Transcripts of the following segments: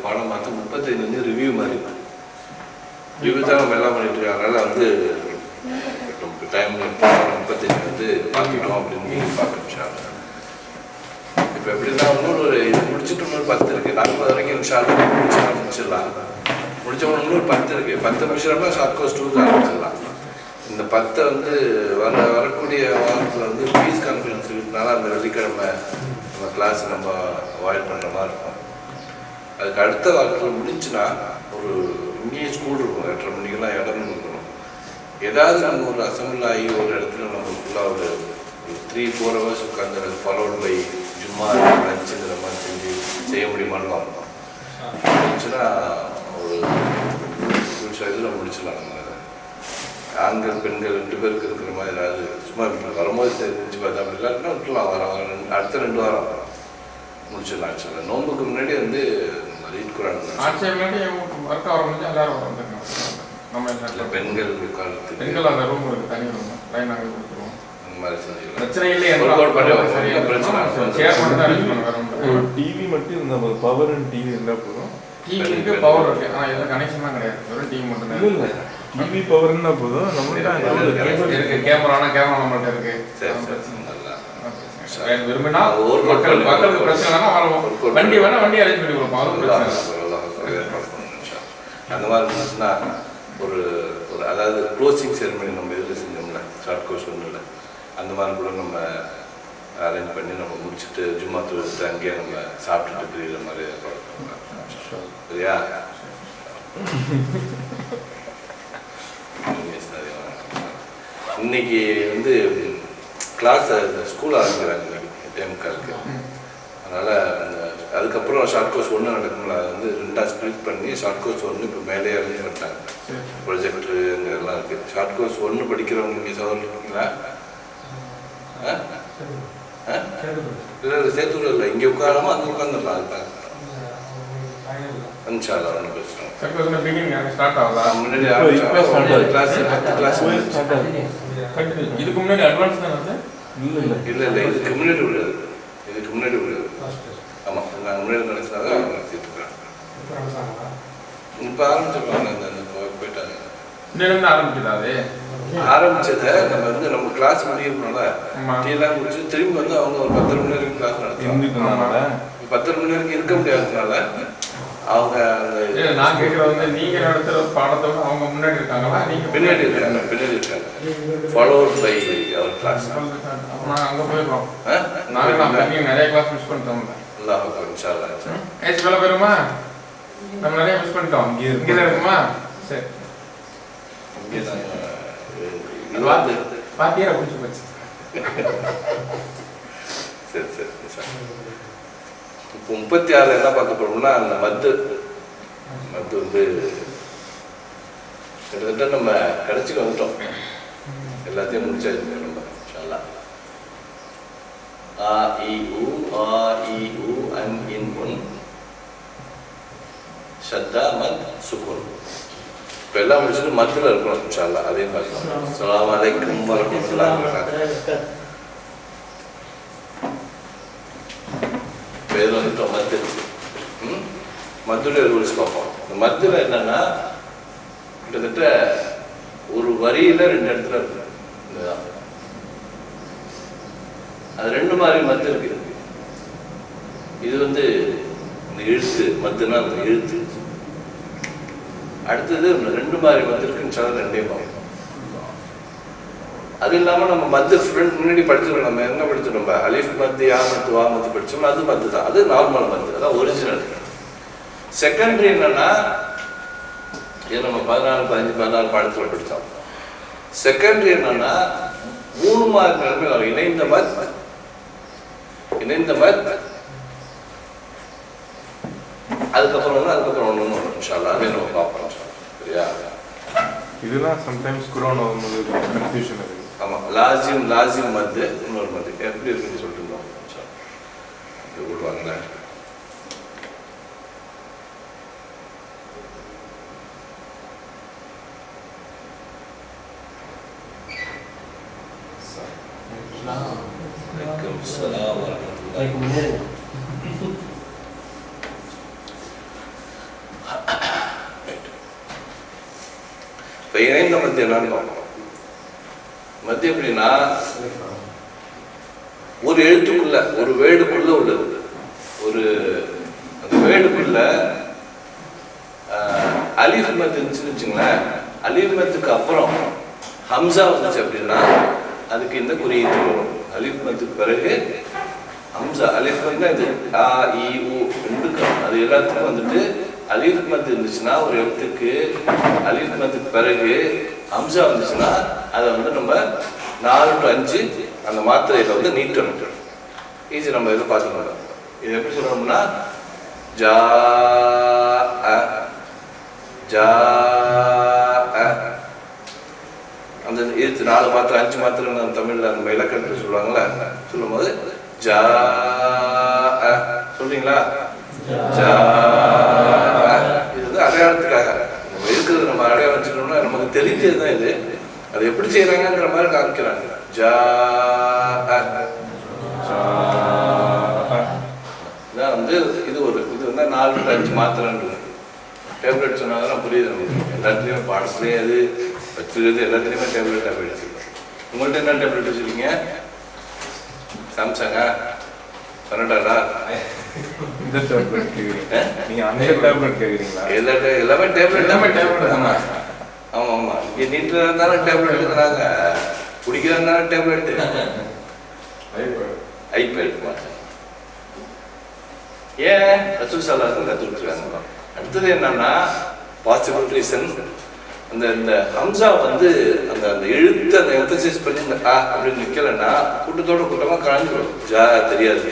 பாடம் பார்த்து 35 ரிவ்யூ மாதிரி ரிவ்யூ தான் நம்ம எல்லாம் பண்ணிட்டு இருக்காங்க. அதனால வந்து டைம் 35 பார்த்துட்டோம் அப்படின்னு பார்க்க. இப்போ எப்படின்னா இன்னொரு இது முடிச்சுட்டு இன்னொரு 10 இருக்கு. 40 வரைக்கும் முடிச்சிடலாம். முடிச்சவங்க இன்னொரு 10 இருக்கு. 10 நிமிஷம்னா ஷார்ட் கோர்ஸ் 2 ஆரம்பிச்சிடலாம். இந்த 10 வந்து வரக்கூடிய வாரத்தில் வந்து பீஸ் கான்ஃபரன்ஸ் இருக்கிறதுனால அந்த வெள்ளிக்கிழமை நம்ம கிளாஸ் நம்ம அவாய்ட் பண்ணுற மாதிரி இருக்கும். அதுக்கு அடுத்த வாரத்தில் முடிஞ்சுன்னா ஒரு இங்கேயே ஸ்கூல் இருக்கும். 8:30 மணிக்கெல்லாம் இடம்னு இருக்கணும். ஏதாவது நம்ம ஒரு அசம்பிள் ஆகி ஒரு இடத்துல நம்ம ஃபுல்லாக ஒரு 3-4 ஹவர்ஸ் உட்காந்து ஃபாலோட் பை ஜும்மா லஞ்சுங்கிற மாதிரி செய்ய முடியுமான்னு பார்ப்போம். முடிச்சுன்னா ஒரு இதில் முடிச்சிடலாம். நம்ம ஆண்கள் பெண்கள் 2 பேருக்கு இருக்கிற மாதிரி ஏதாவது சும்மா வரும்போது தெரிஞ்சு பார்த்தா அப்படி இல்லாட்டினா விட்டுலாம். வர அடுத்த 2 வாரம் முடிச்சிடலாம். சொல்ல நோம்புக்கு முன்னாடி வந்து ரீட் குரான் பெண்கள் பெண்கள் அந்த ரூம் இருக்கு, தனி ரூம் லைன் நாங்கள் கொடுத்துருவோம். அந்த மாதிரி செஞ்சுக்கலாம். பிரச்சனை இல்லை. டிவி மட்டும் இருந்தால் பவர் அண்ட் டிவி இருந்தால் போதும். டிவிக்கு பவர் இருக்கு, ஆனால் எந்த கனெக்ஷன்லாம் கிடையாது. வெறும் டிவி மட்டும் தான். இல்லை டிவி பவர் இருந்தால் போதும். நம்மள்ட்ட இருக்கு கேமரா நம்மள்ட்ட இருக்கு. விரும்பினா மக்களுக்கு பிரச்சனைனா வண்டி வேணா வண்டி அரேஞ்ச் பண்ணி கொடுப்போம். அதுவும் பிரச்சனை அந்த மாதிரி இருந்துச்சுன்னா ஒரு அதாவது க்ளோசிங் செரிமனி நம்ம இதில் செஞ்சோம்ல ஷார்ட் கோர்ஸ் ஒன்றும் இல்லை, அந்த மாதிரி கூட நம்ம அரேஞ்ச் பண்ணி நம்ம முடிச்சுட்டு ஜும்மா தொழுதுட்டு அங்கேயே நம்ம சாப்பிட்டுட்டு பிரிகிற மாதிரி சரியா? இன்னைக்கு வந்து கிளாஸ் ஸ்கூல் ஆரம்பிக்கிறாங்க டைமுக்காருக்கு. அதனால் அதுக்கப்புறம் ஷார்ட் கோர்ஸ் 1 நடக்கும்ல, அது வந்து 2ஆக ஸ்ப்ளிட் பண்ணி ஷார்ட் கோர்ஸ் 1 இப்போ மேலே இறங்கி பண்ணிட்டாங்க. ப்ரொஜெக்டரு அங்கே எல்லாம் இருக்குது. ஷார்ட் கோர்ஸ் 1 படிக்கிறவங்க நீங்கள் சொல்லிருக்கீங்களா? இல்லை சேர்த்து இல்லை, இங்கே உட்காராமோ அங்கே உட்காந்துடலாம். அதுதான் இன்ஷால்லா ஒன்றும் பிரச்சனை. முன்னாடி இதுக்கு முன்னாடி அட்வான்ஸ் தானே? இல்லை இதுக்கு முன்னாடி விடாது. இதுக்கு முன்னாடி விடாது. ஆமாம், நாங்கள் முன்னாடி நினைச்சதாக அவங்க நடத்திட்டு இருக்கிறாங்க. இப்போ ஆரம்பிச்சிருப்பாங்க. அந்த போயிட்டாங்க. ஆரம்பிச்சதை நம்ம வந்து நம்ம கிளாஸ் முடியணும்ல, டீலாம் முடிச்சு திரும்பி வந்து அவங்க ஒரு 10 மணி நேரம் கிளாஸ் நடத்துறாங்க. 10 மணி நேரம் இருக்க முடியாததுனால அவங்க நான் கேட்கறது வந்து நீங்க நடத்துற பாடத்தோட அவங்க முன்னாடி இருக்காங்களா, நீங்க பின்னாடி இருக்காங்க. Followed by our class. நான் அங்க போயிடுறோம். நாங்க நிறைய கிளாஸ் மிஸ் பண்ணிட்டோம். அல்லாஹ் அக்பர். இன்ஷாஅல்லாஹ். ஏஜ் வேலை போயிருமா? நம்ம நிறைய மிஸ் பண்ணிட்டோம். இங்கே தான் இருக்குமா? சரி, இங்கே தான் பாத்தியா பிடிச்சி போச்சு. சரி. இப்போ 36 என்ன பார்க்க போறோம்னா அந்த மத்து வந்து கிட்டத்தட்ட நம்ம கடைசிக்கு வந்துட்டோம். எல்லாத்தையும் முடிச்சாச்சு நம்ம இன்ஷாஅல்லாஹ். ஆ இ உ அன் இன் உன் ஷத்தா மத் சுகுன். இப்போ எல்லாம் முடிச்சுட்டு மத்துல இருக்கணும் இன்ஷாஅல்லாஹ். அதையும் பார்க்கலாம். அஸ்ஸலாமு அலைக்கும் வரஹ்மத்துல்லாஹி வபரகாத்துஹு. பேர் வந்துட்டோம் மத்து. மத்துடைய ரூல்ஸ் பார்ப்போம். இந்த மத்துல என்னன்னா கிட்டத்தட்ட ஒரு வரியில 2 இடத்துல இருக்கு. அது 2 மாதிரி மத்து இருக்கு. இது வந்து இந்த எழுத்து மத்துனா அந்த எழுத்து. அடுத்தது 2 மாதிரி மத்து இருக்குன்னு சொல்ல 2 பார்ப்போம். அது இல்லாமல் நம்ம மத்து முன்னாடி படிச்சிருக்கோம். நம்ம என்ன படிச்சிருக்கோம்? அலிஃப் மத்து, யா மத்து, வா மத்து படிச்சோம்னா அது மத்து தான். அது நார்மல் மத்து, அதான் ஒரிஜினல். செகண்டரி என்னன்னா இது நம்ம 14, 15, 16 பாடத்தில் படித்தோம். செகண்டரி என்னன்னா 3 மார்க் நிலைமை வரும். இணைந்த மத் அதுக்கப்புறம் ஒன்று வரும் இன்ஷால்லா. அதே நம்ம பார்ப்போம் சரியா. இதெல்லாம் சம்டைம்ஸ் குரான் வரும்போது கன்ஃபியூஷன் இருக்கு. ஆமாம், லாசிம் மத்து இன்னொரு மத்து எப்படி இருக்குன்னு சொல்லிட்டு இருந்தோம். விடுவாங்க இப்போ இணைந்த மத்திய என்னன்னு பார்ப்போம். மத்திய எப்படின்னா ஒரு எழுத்துக்குள்ள ஒரு வேர்டுக்குள்ள உள்ளது. அந்த வேர்டுக்குள்ள அலிஃப் மத் இருந்துச்சுன்னு வச்சுங்களேன். அலிஃப் மத்துக்கு அப்புறம் ஹம்சா வந்துச்சு அப்படின்னா அதுக்கு இந்த குறியீட்டு வரும். அலிஃப் மத்துக்கு பிறகு ஹம்சா. அலிஃப் மத்னா இது ஆ இ உ ரெண்டுக்கு அது எல்லாத்துக்கும் வந்துட்டு அலிஃப் மத் இருந்துச்சுன்னா ஒரு எழுத்துக்கு அலிஃப் மத்துக்கு பிறகு ஹம்சா வந்துச்சுன்னா அதை வந்து நம்ம 4 to 5 அந்த மாத்திரையில வந்து நீட்டணும். ஈஸி நம்ம இதை பார்த்துக்கலாம். இது எப்படி சொல்லணும்னா ஜா அந்த எழுத்து 4 மாத்திரை 5 மாத்திரை தமிழ்ல நம்ம இலக்கணத்தில் சொல்லுவாங்கல்ல. சொல்லும் போது ஜா சொல்றீங்களா? ஜா இது வந்து அடையாளத்துக்காக நம்ம இருக்கிறது. நம்ம அடையாளம் வச்சுக்கணும்னா நமக்கு தெரிஞ்சது தான் இது. அது எப்படி செய்யறாங்கிற மாதிரி காமிக்கிறாங்க. ஜா இதான் வந்து இது வந்து 4 to 5 மாத்திரன்றது. டேப்லெட் சொன்னாதான் புரியுது நமக்கு. எல்லாத்துலேயுமே பாடத்துலேயே அது வச்சுக்கிறது எல்லாத்துலேயுமே டேப்லெட் வச்சுருக்கோம். உங்கள்கிட்ட என்ன டேப்லெட் வச்சுருக்கீங்க? சாம்சங்கா? கனடாடா? இந்த டேப்லெட் கேக்குறீங்க நீங்க? அந்த டேப்லெட் கேக்குறீங்களா? எல்லாமே டேப்லெட் தானே. ஆமா இங்கே நீட்டு இருந்தாலும் டேப்லெட் இருக்கிறாங்க, குடிக்கிறாங்க டேப்லெட். ஐபேட் ஏன் ரசூல் ஸல்லல்லாஹு அலைஹி கற்றுக்கிறாங்க. அடுத்தது என்னன்னா பாசிபிள் ரீசன். அந்த ஹம்சா வந்து அந்த எழுத்து அந்த எம்பசைஸ் பண்ணி இந்த ஆ அப்படின்னு நிற்கலைன்னா கூட்டமாக கலந்துடும். ஜா தெரியாது.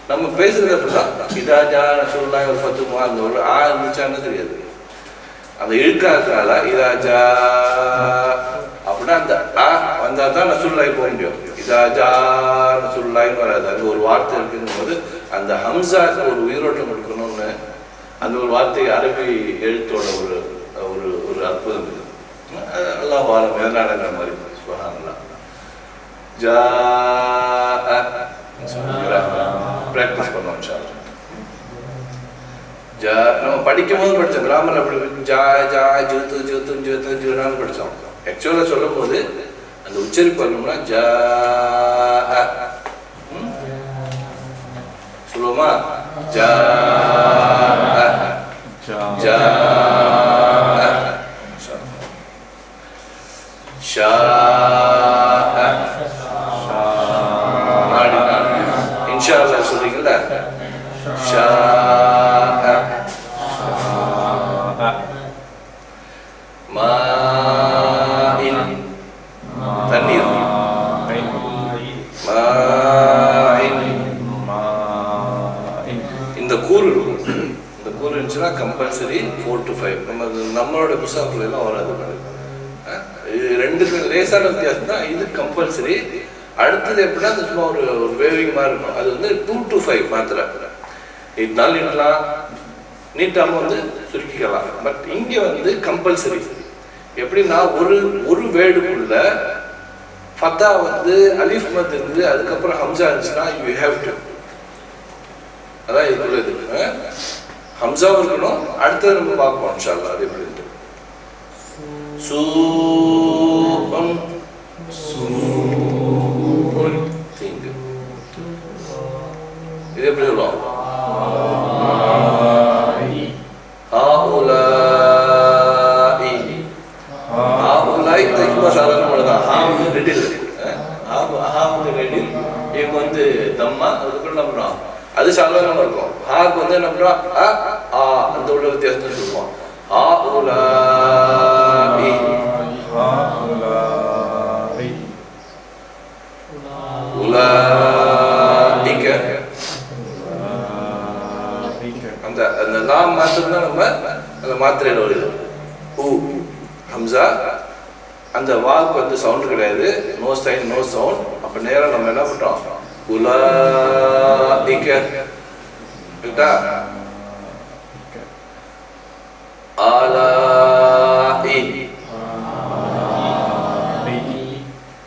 நம்ம பேசுறது அப்படிதான். இதா ஜா ரசூலுல்லாஹி ஒரு 10 அந்த ஒரு ஆ இருந்துச்சான்னு தெரியாது. அந்த எழுக்காதனால இதா ஜா அப்படின்னா அந்த ஆ வந்தால் தான் ரசூலுல்லாஹி போக முடியும். இதா ஜா ரசூலுல்லாஹின்னு வராது. அது ஒரு வார்த்தை இருக்குங்கும் போது அந்த ஹம்சாக்கு ஒரு உயிரோட்டம் கொடுக்கணும்னு அந்த ஒரு வார்த்தை அரபி எழுத்தோட ஒரு ஒரு ஒரு அற்புதம் இது. அல்லாஹ் வாழம் மேலாடுற மாதிரி சுபஹானல்லாஹ். ஜா பிராக்டிஸ் பண்ணுவோம் இன்ஷாஅல்லாஹ். ஜா நம்ம படிக்கும் போது படித்தோம். கிராமர் அப்படி ஜா ஜா ஜூத்து படித்தோம். ஆக்சுவலாக சொல்லும் போது அந்த உச்சரிப்பு பண்ணோம்னா ஜா சொல்லுவோமா? ஜா ஜா ஷா இன்ஷா அல்லாஹ் சொல்றீங்களா? ஷா தண்ணீர் இந்த கூறு இருந்துச்சுன்னா கம்பல்சரி 4 to 5. நம்மளோட புசாப்புல எல்லாம் வராது. இது ரெண்டுக்கு லேசான வித்தியாசம் தான். இது கம்பல்சரி. அடுத்தது எப்படின்னா அது சும்மா ஒரு வேவிங் மாதிரி இருக்கும். அது வந்து 2 to 5 மாத்திரை. 8 நாள் நீட்டலாம், நீட்டாமல் வந்து சுருக்கிக்கலாம். பட் இங்கே வந்து கம்பல்சரி. எப்படின்னா ஒரு வேர்டுக்குள்ள ஃபத்தா வந்து அலிஃப் மத் இருந்து அதுக்கப்புறம் ஹம்சா இருந்துச்சுன்னா யூ ஹேவ் டு. அதான் இதுக்குள்ள இது ஹம்சாவும் இருக்கணும். அடுத்தது நம்ம பார்ப்போம் இன்ஷா அல்லாஹ். அது எப்படி இருக்கு? தீங்கு. இது எப்படி சொல்லுவோம்? இவங்க வந்து தம்மா அதுக்கப்புறம் என்ன பண்ணுவோம்? அது சாதாரணமா இருக்கும். ஹாக்கு வந்து என்ன பண்றோம்? அந்த உள்ள வித்தியாசத்தை சொல்லுவோம். ஹம்சா, அந்த வாக்கு வந்து சவுண்டு கிடையாது, நோ சைன் நோ சவுண்ட். அப்போ நேரம் நம்ம என்ன பண்ணுறோம், உலாஇக கரெக்டா, ஆலாஇ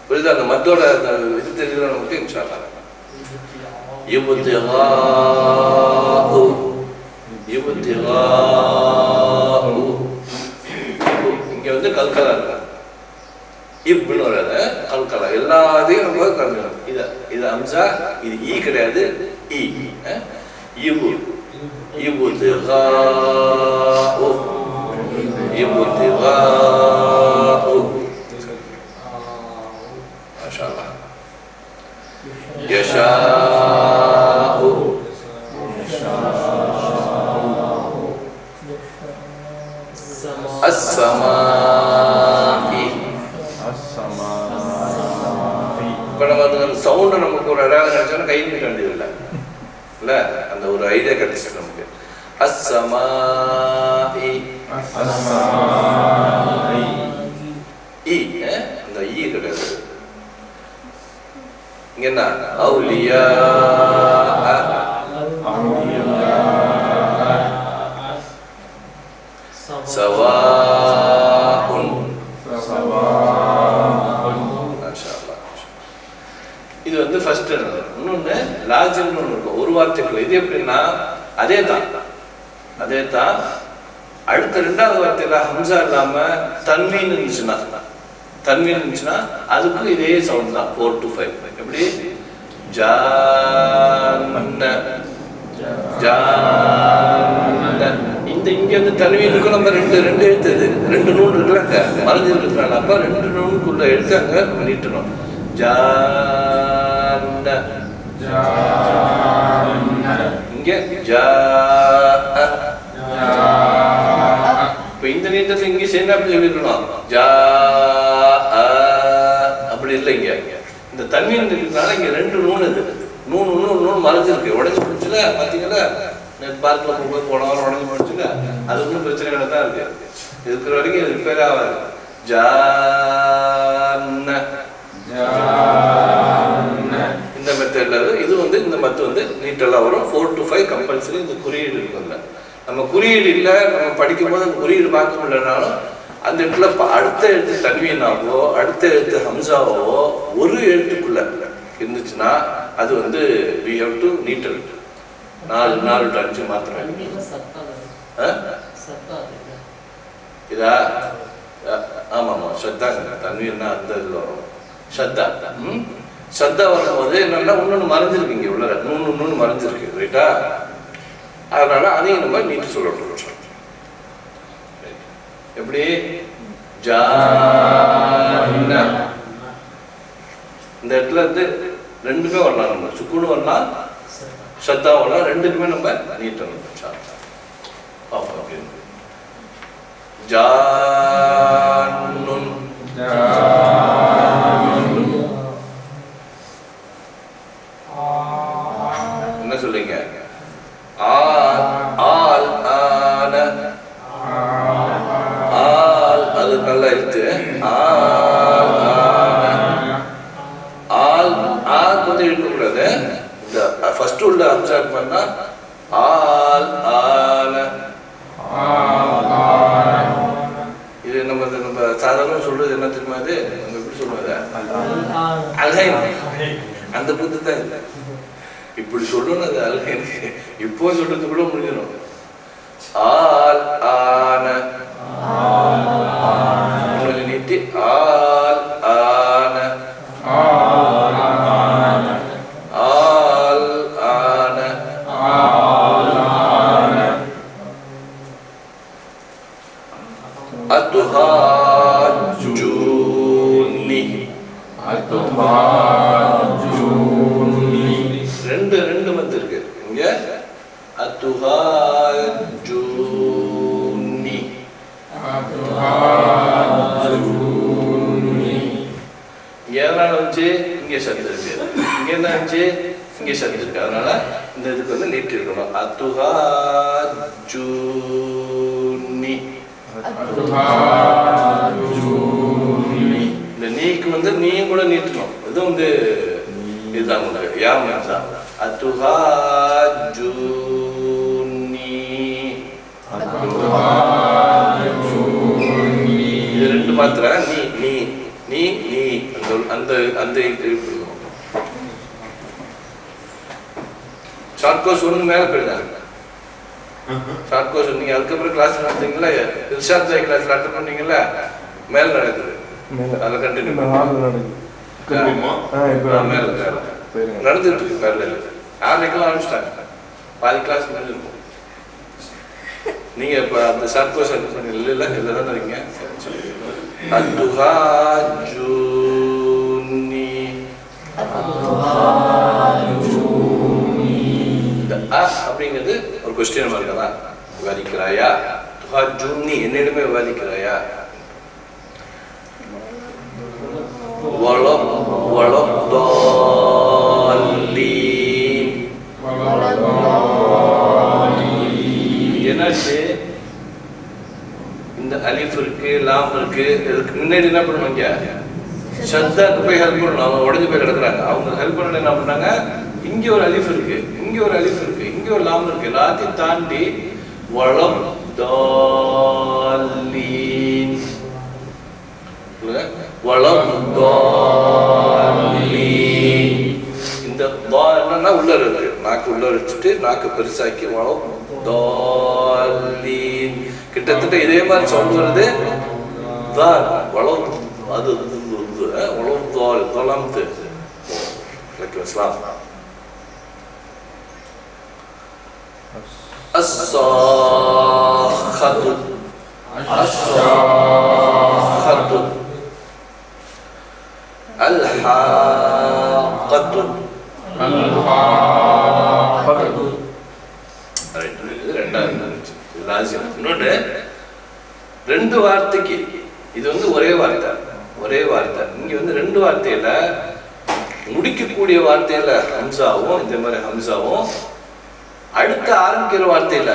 புரியுதா? அந்த மத்தோட அந்த இது தெரியுது நமக்கு. இன்ஷா அல்லாஹ் இப்திகாஉ இப்திகாஉ, இங்க வந்து கல்கலா இருக்கு, இப்னு வராது, கல்கலா. எல்லாத்தையும் நம்ம கலந்துக்கணும். இது ஹம்சா, இது ஈ கிடையாது, ஈ இபு இப்திகாஉ இப்திகாஉ. மாஷா அல்லாஹ். யஷாஉ அஸ்ஸமாஇ. இப்போ நம்ம அந்த சவுண்டை நமக்கு ஒரு அழகாக நினைச்சோன்னா கை நீட்ட வேண்டியதில்லை இல்லை, அந்த ஒரு ஐடியா கிடைச்சிட்டு நமக்கு. அஸ்ஸமாஇ இ, அந்த ஈ கிடையாது. இங்க என்ன, அவுலியா சவாஉன். மாஷா அல்லாஹ். இது வந்து ஃபர்ஸ்ட். இன்னொன்று லாஜிம்னு ஒன்று இருக்கும், ஒரு வார்த்தைக்குள்ள. இது எப்படின்னா அதே தான் அடுத்த ரெண்டாவது வார்த்தையில ஹம்சா இல்லாம தன்வீன் இருந்துச்சுன்னா அதுக்கும் இதே சவுண்ட் தான், 4 to 5. எப்படி ஜான்ன ஜான்ன. இங்க வந்து தன்வீனுக்கும் நம்ம ரெண்டு எழுத்து, ரெண்டு நூல் இருக்குல்ல, மறைஞ்சு இருக்கிறாங்க. அப்ப ரெண்டு நூலுக்குள்ள எழுத்தாங்க நம்ம நீட்டணும். ஜான்ன இங்க ஜா. இப்ப இந்த நீட்டத்தை இங்க சேர்ந்து அப்படி சொல்லிருக்கணும், ஜா அப்படி இல்லை. இங்க இந்த தன்வீன் இருக்கிறதுனால இங்க ரெண்டு நூல் இருக்கு, நூல் மறைஞ்சிருக்கு, உடஞ்சு போச்சுல. பாத்தீங்களா, பார்க்ல போன வாரம் உடஞ்சு போச்சுல, அது ஒன்றும் பிரச்சனைகளை தான் இருக்கு. இருக்கிற வரைக்கும் இது ரிப்பேர் ஆகாது. ஜான்ன இந்த மெத்தட்ல இது வந்து இந்த மத்து வந்து நீட்டெல்லாம் வரும். 4 to 5 கம்பல்சரி. இந்த குறியீடு இருக்குல்ல, நம்ம குறியீடு இல்லை, நம்ம படிக்கும் போது அந்த குறியீடு பார்க்க முடியலனாலும் அந்த இடத்துல அடுத்த எழுத்து தன்வீனாவோ அடுத்த எழுத்து ஹம்சாவோ ஒரு எழுத்துக்குள்ள இருந்துச்சுன்னா அது வந்து we have to நீட்டல் 4 to 5 மாத்திரம். இதா ஆமாம், ஸ்ரத்தா தன்வீன்னா அந்த இதில் வரும். சத்தா வரும்போது என்னன்னா இன்னொன்று மறைஞ்சிருக்கு, இங்கே உள்ள நூன்னு மறைஞ்சிருக்கு, ரைட்டா? அதனால அதையும் நம்ம நீட்டு சொல்லணும். எப்படி ஜான்ன, இந்த இடத்துல இருந்து ரெண்டுமே வரலாம், நம்ம சுக்குன்னு வரலாம், சத்தா வரலாம், ரெண்டுக்குமே நம்ம நீட்டணும். அப்படின்னு ஜான்னுன் என்ன சொல்றீங்க? ஆல் ஆன ஆல், அது நல்ல எழுத்து. ஆல் ஆல் வந்து எழுதக்கூடாது. இந்த ஃபர்ஸ்ட் உள்ள அப்சர்வ் பண்ணா ஆல் ஆன. இது நம்ம சாதாரண சொல்றது என்ன தெரியுமா? இது நம்ம எப்படி சொல்றது? அல்ஹைன். அந்த புத்து தான் இல்லை, இப்படி சொல்லணும். அது அல்ஹைன் இப்போ சொல்றது கூட முடிஞ்சிடும். ஆல் ஆன நீட்டி ஆல் ஆன ஆல் ஆன. அதுஹாஜூனி ரெண்டு மத்து இருக்கு இங்க. அதுஹாஜூனி எதனால வந்துச்சு? இங்க சத்து இருக்கு, இங்க என்ன இருந்துச்சு? இங்க சத்து இருக்கு. அதனால இந்த இதுக்கு வந்து நீட்டி இருக்கணும். அதுஹாஜூனி மாத்திரா அத்துஹாஜூனி இது ரெண்டு மாத்திரா நீ நீ நீ நீ அந்த அந்த ஷார்ட் கோர்ஸ் ஒன்று மேலே போயிடுறாங்க ஷார்ட் கோர்ஸ் நீங்க அதுக்கப்புறம் கிளாஸ் நடத்தீங்களா இர்ஷாத் பாய் கிளாஸ் அட்டெண்ட் பண்ணீங்கல்ல மேல நடக்குது அதை கண்டினியூ மேல நடந்துட்டு இருக்கு மேல 6:00 ஆரம்பிச்சிட்டாங்க பாதி கிளாஸ் முடிஞ்சிருக்கும் நீங்க இப்ப அந்த ஷார்ட் கோர்ஸ் அட்டெண்ட் பண்ணீங்க இல்ல தானே இருக்கீங்க அத்துஹாஜூனி அப்படிங்கிறது ஒரு கொஸ்டின் இருக்கா விவாதிக்கிறாயா துஹாஜூனி என்னிடமே விவாதிக்கிறாயா என்னாச்சு இந்த அலிஃப் இருக்கு லாம் இருக்கு இதுக்கு முன்னாடி என்ன பண்ணுவாங்க ஷத்தாக்கு போய் ஹெல்ப் பண்ணணும் அவங்க உடஞ்சு போய் கிடக்குறாங்க அவங்க ஹெல்ப் பண்ண என்ன பண்ணாங்க இங்க ஒரு அலிஃப் இருக்கு இங்க ஒரு அலிஃப் இருக்கு இங்க ஒரு லாம் இருக்கு எல்லாத்தையும் தாண்டி வளம் தாலீன் வளம் தாலீன் இந்த தா என்னன்னா உள்ள இருக்கு நாக்கு உள்ள வச்சுட்டு நாக்கு பெருசாக்கி வளம் தாலீன் கிட்டத்தட்ட இதே மாதிரி சவுண்ட் வருது தான் வளம் அது வளம் தால் தொலாம்து இஸ்லாம் الصاخة الصاخة الحاقة الحاقة இன்னொன்று ரெண்டு வார்த்தைக்கு இது வந்து ஒரே வார்த்தை இங்க வந்து ரெண்டு வார்த்தையில முடிக்கக்கூடிய வார்த்தையில ஹம்சாவும் இந்த மாதிரி ஹம்சாவும் அடுத்த ஆரம்பிக்கிற வார்த்தையில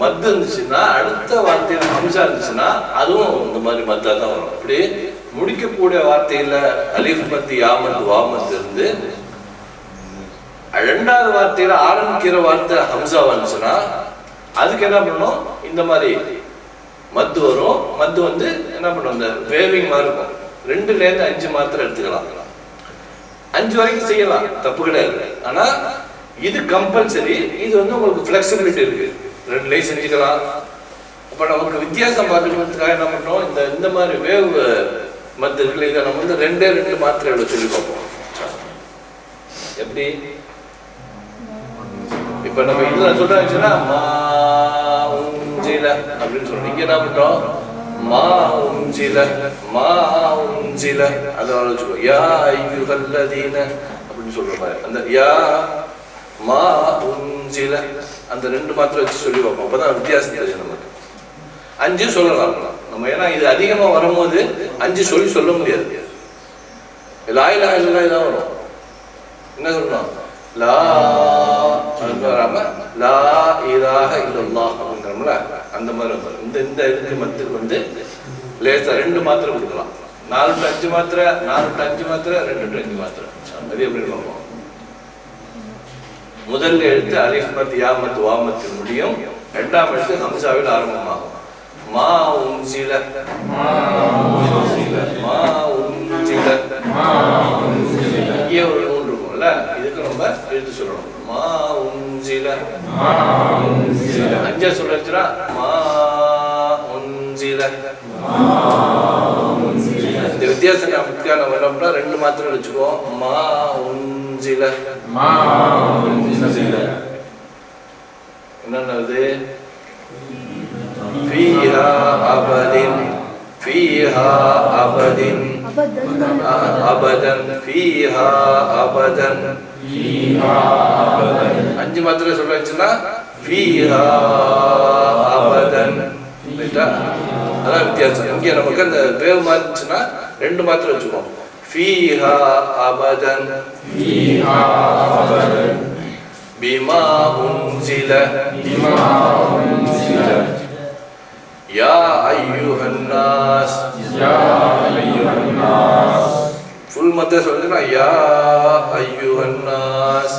மத்து இருந்துச்சுன்னா அடுத்த வார்த்தையில ஹம்சா இருந்துச்சுன்னா அதுவும் இந்த மாதிரி மத்தா தான் வரும் அப்படி முடிக்கக்கூடிய வார்த்தையில அலிஃப் மத்து யாமத்து வாமத்து இருந்து ரெண்டாவது வார்த்தையில ஆரம்பிக்கிற வார்த்தை ஹம்சாவா இருந்துச்சுன்னா அதுக்கு என்ன பண்ணணும் இந்த மாதிரி மத்து வரும் மத்து வந்து என்ன பண்ணும் இந்த வேவிங் மாதிரி இருக்கும் 2லேருந்து 5 மாத்திரை எடுத்துக்கலாம் 5 வரைக்கும் செய்யலாம் தப்பு கிடையாது ஆனா இது கம்பல்சரி இது வந்து உங்களுக்கு ஃபிளெக்சிபிலிட்டி இருக்கு 2லேயும் செஞ்சுக்கலாம் அப்ப நமக்கு வித்தியாசம் பார்க்கறதுக்காக என்ன பண்றோம் இந்த மாதிரி வேவ் மத்து இருக்குல்ல இதை நம்ம வந்து 2 மாத்திரையோட சொல்லி பார்ப்போம் எப்படி இப்ப நம்ம இதுல சொல்றாச்சுன்னா மா உஞ்சில அப்படின்னு சொல்றோம் இங்க என்ன பண்றோம் மா உஞ்சில அதை சொல்லுவோம் யா ஐயுஹல்லதீன அப்படின்னு சொல்ற மாதிரி அந்த யா மா உஞ்சில அந்த 2 மாத்திரை வச்சு சொல்லி பார்ப்போம் அப்பதான் வித்தியாசம் தெரியும் நமக்கு 5 சொல்லலாம் நம்ம ஏன்னா இது அதிகமா வரும்போது 5 சொல்ல முடியாது லா இலாஹ இல்லல்லாஹ் தான் வரும் என்ன சொல்லணும் லா வராம லா இலாஹ இல்லல்லாஹ் அப்படிங்கிறோம்ல அந்த மாதிரி வரும் இந்த இதுக்கு மத்துக்கு வந்து லேசா 2 மாத்திரை கொடுக்கலாம் 4 to 5 மாத்திரை 4 to 5 மாத்திரை 2 to 5 மாத்திரை அது எப்படி பார்ப்போம் முதல் எழுத்து அலிஃப் மத் யா மத் வா மத் முடியும் இரண்டாம் எழுத்து ஹம்சாவில் ஆரம்பமாகும் மா உன்சில இங்கே ஒரு நூல் இருக்கும்ல இதுக்கு நம்ம எழுத்து சொல்லணும் மா உன்சில 5 சொல்றா மா உன்சில இந்த வித்தியாசம் நமக்கு நம்ம என்ன பண்றோம் 2 மாத்திரை வச்சுக்குவோம் மா உன்சில என்னது فيها أبد فيها أبد أبدا فيها أبدا 5 மாத்திரை சொல்றாச்சுன்னா فيها أبدا அதான் வித்தியாசம் இங்க நமக்கு அந்த வேவ் மாறிச்சுன்னா 2 மாத்திரை வச்சுக்கோம் فيها أبدا بما أنزل يا أيها الناس full ஃபுல் மத்த சொல்லுன்னா யா ஐயுஹன்னாஸ்,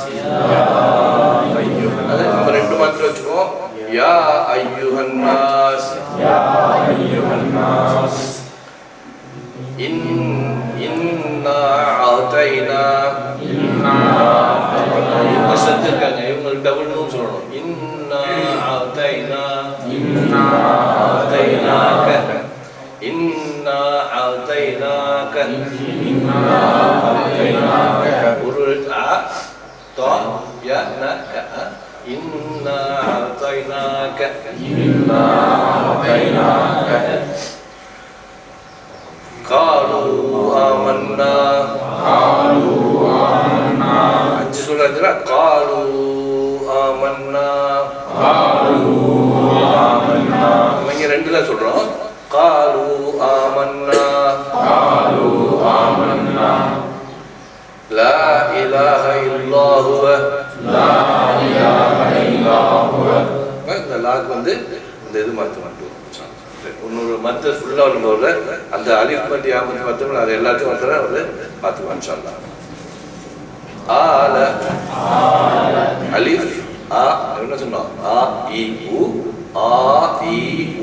அது நம்ம 2 மாத்திரை வச்சுக்கோம். யா ஐயுஹன்னாஸ், இன்னா அதைனா, இவங்க செத்துருக்காங்க, இவங்களுக்கு டபுள் நூன் சொல்லணும். இன்னா அதைனா, அதைனாக, இன்னா அதைனாக, ஒரு அ தா ய ந க, இன்னா அதைனாக. قالوا آمنا, 5 சொல்றாங்க. قالوا آمنا, நம்ம இங்க 2 தான் சொல்றோம். قالوا آمنا, لا إله إلا هو, இந்த லாக் வந்து இந்த இது மாற்ற மாட்டோம். இன்னொரு மற்ற ஃபுல்லாக வரும்போது அந்த அலிஃப் மத்தி ஆமத்து மற்றவங்க அது எல்லாத்தையும் வந்து அவர் பார்த்துக்குவான். இன்ஷா அல்லாஹ். ஆல அலிஃப் ஆ என்ன சொன்னோம்? ஆ இ உ, ஆ இ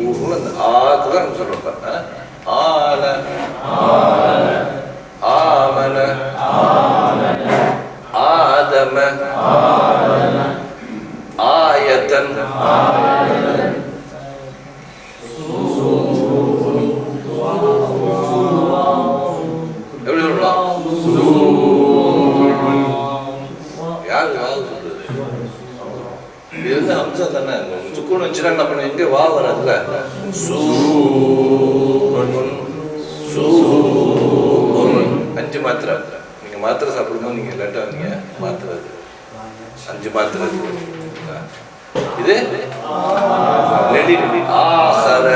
உ, அந்த ஆக்கு தான் நம்ம சொல்றோம். ஆல ஆமன ஆதம ஆயத்தன், எப்படி சொல்லலாம்? யாரு வாவு சொல்றது? இது வந்து அம்சம் தானே. சுக்குன்னு வச்சுனா என்ன பண்ண, எங்க வா வராதுல. சூ 5 மாத்திரை. நீங்க மாத்திரை சாப்பிடும்போது நீங்க லேட்டா நீங்க மாத்துறது 5 மாத்திரை. இது நெடி ஆஹர.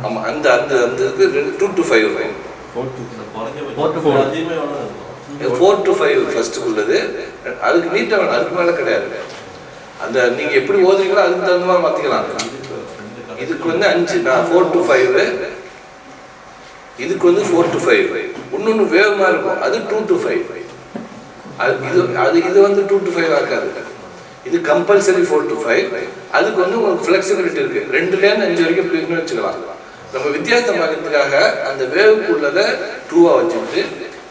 ஆமா, அந்த அந்த அந்த 2 to 5 வரும். 4 to 5 ஃபர்ஸ்ட் உள்ளது. அதுக்கு நீட்டா வேணும், அதுக்கு மேல கிடையாது. அந்த நீங்க எப்படி ஓதுறீங்களோ அதுக்கு தகுந்த மாதிரி மாத்திக்கலாம். இதுக்கு வந்து 5, நான் 4 to 5, இதுக்கு வந்து 4 to 5. இன்னொன்று வேகமா இருக்கும், அது 2 to 5. இது வந்து 2 to 5 ஆக்காது. இது கம்பல்சரி 4 to 5. அதுக்கு வந்து உங்களுக்கு ஃபிளெக்சிபிலிட்டி இருக்கு. 2லேருந்து 5 வரைக்கும் பிரிக்கணும் வச்சுக்கலாம். நம்ம வித்தியாசமாகிறதுக்காக அந்த வேவுக்கு உள்ளதை 2ஆ வச்சுக்கிட்டு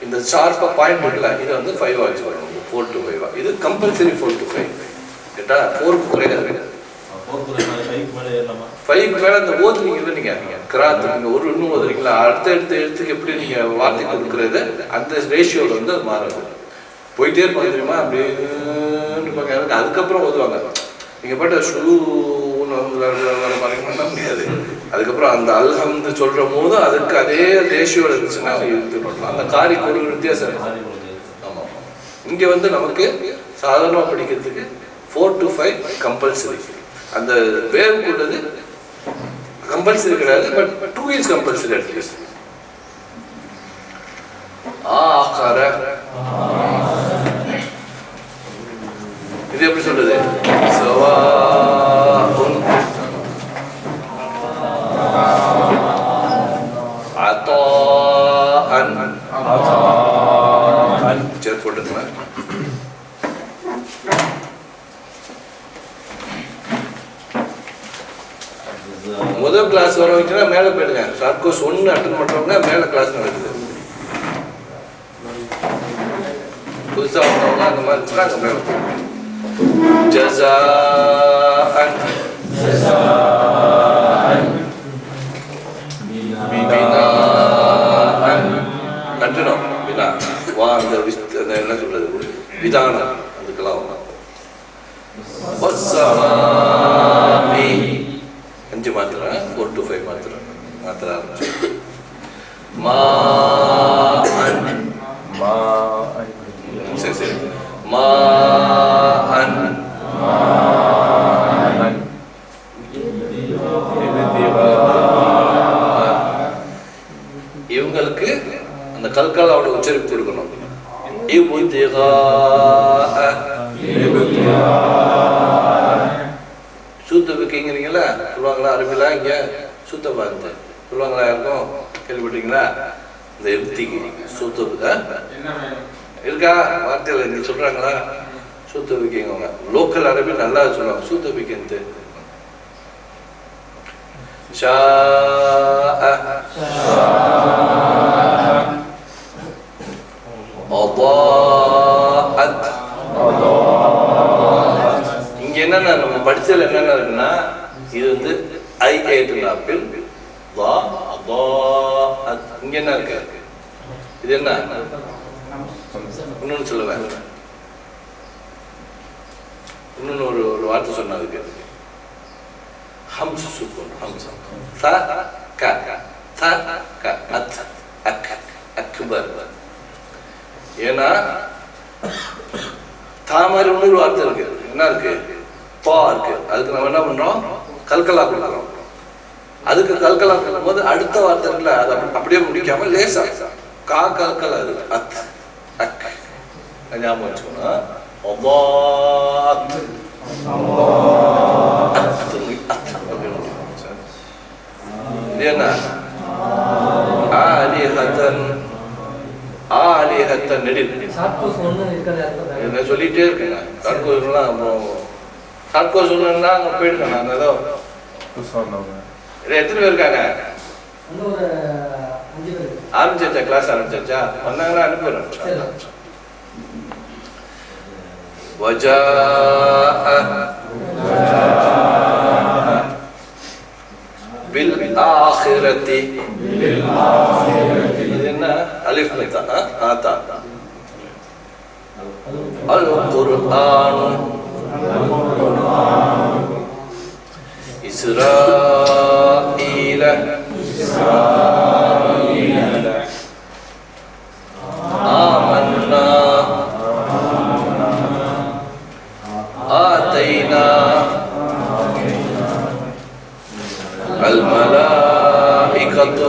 இந்த ஷார்ப்பா பாயிண்ட் இருக்குல்ல, இதை வந்து 5ஆ வச்சுக்கணும். 4 to 5. இது கம்பல்சரி 4 to 5. கேட்டா 4க்கு குறையாது. 5க்கு மேல அந்த ஓதுறீங்கல்ல, நீங்க கிராத் நீங்க ஒரு இன்னும் ஓதுறீங்களா, அடுத்த எழுத்துக்கு எப்படி நீங்க வார்த்தை கொடுக்குறது, அந்த ரேஷியோல வந்து அது மாறாது. போயிட்டே இருப்பாங்க தெரியுமா, அப்படியே அதுக்கப்புறம் ஓதுவாங்க. நீங்க பாட்ட ஷூ பண்ண முடியாது. அதுக்கப்புறம் அந்த அல்ஹம்து சொல்ற போது அதுக்கு அதே ரேஷியோட இருந்துச்சுன்னா அந்த காரி ஒரு வித்தியாசம். ஆமா, இங்க வந்து நமக்கு சாதாரணமா படிக்கிறதுக்கு 4 to 5 கம்பல்சரி. அந்த வேவுக்கு உள்ளது கம்பல்சரி கிடையாது, பட் 2 is கம்பல்சரி அட்லீஸ்ட். ஆகர, இது எப்படி சொல்றது? சவாஉன் அதாஅன், சரி போட்டுக்கலாம். முதல் கிளாஸ் வர வைக்கிறா மேல போயிடுங்க. ஷார்ட் கோர்ஸ் 1 அட்டன் பண்றவங்க மேல கிளாஸ் நடக்குது. புதுசா வந்தவங்க அந்த மாதிரி இருக்காங்க மேல. ஜஸாஅன் பினாஅன், கட்டணும் பினா வா அந்த என்ன சொல்றது விதானம், அதுக்கெல்லாம் வஸ்ஸமாஇ 5 மாத்திரை, 4 to 5 மாத்திரை ஆரம்பிச்சு. சரி சரி, இவங்களுக்கு அந்த கல்காலாவோட உச்சரிப்பு கொடுக்கணும். சூத்த பிக்கிங்கிறீங்களா சொல்லுவாங்களா, அரபிலாம் இங்க சூத்த பார்த்து சொல்லுவாங்களா, யாருக்கும் கேள்விப்பட்டீங்களா? இந்த எழுத்திக்கு சூத்தபுதா என்ன வேணும்? இருக்கா? வார்த்தையில் இங்கே சொல்கிறாங்களா? சூத்தபிக்கைங்க அவங்க லோக்கல் அரபி நல்லா சொல்லுவாங்க. சூத்தபிக்கன்ட்டு இங்க என்னன்னா நம்ம படிச்சதுல என்னென்ன இருக்குன்னா, இது வந்து ஐ ஏட்டு ஆப்பிள் இங்க என்ன இருக்கு? இது என்ன? இன்னொன்னு சொல்லுவேன், இன்னொன்னு ஒரு வார்த்தை சொன்னதுக்கு ஹம்ஸ் சுக்கூன். ஹம்ஸ் த க த க அத் அக் அக்பர். ஏன்னா தா மாதிரி இன்னொரு வார்த்தை இருக்கு. என்ன இருக்கு? பா இருக்கு. அதுக்கு நம்ம என்ன பண்றோம்? கல்கலா கொடுக்குறோம். அதுக்கு கல்கலா கொடுக்கும் போது அடுத்த வார்த்தை இருக்குல்ல, அதை அப்படியே முடிக்காம லேசா கா கல்கலா இருக்கு. அத் அக் ஞாபகம் வச்சுக்கணும். என்ன? சொல்லிட்டே இருக்கேங்க. சாட்கோஸ்லாம் அப்புறம் சாட்கோஸ் ஒண்ணுன்னா அங்க போயிடுக்கேன் நான். ஏதோ எத்தனை பேர் இருக்காங்க? ஆரம்பிச்சாச்சா? கிளாஸ் ஆரம்பிச்சாச்சா? வந்தாங்கன்னா அனுப்பிடுறேன். وجاء بالآخرة إذن ألف متى آتا القرآن إسرائيل آمنا آتينا الملائكة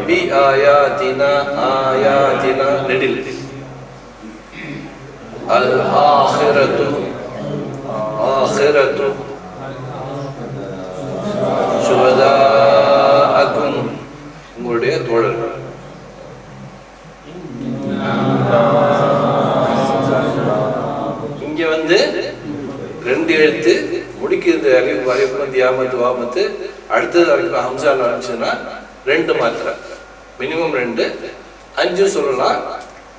بآياتنا آياتنا ندل الآخرة آخرة شهداءكم உங்களுடைய தோழர்கள். இங்க வந்து ரெண்டு எழுத்து முடிக்கிறது. அலிஃப் அலிஃப் தியாமத்து வாமத்து அடுத்தது அலிஃப் ஹம்சால ஆரம்பிச்சுன்னா ரெண்டு மாத்திரை மினிமம் 2 5 சொல்லலாம்.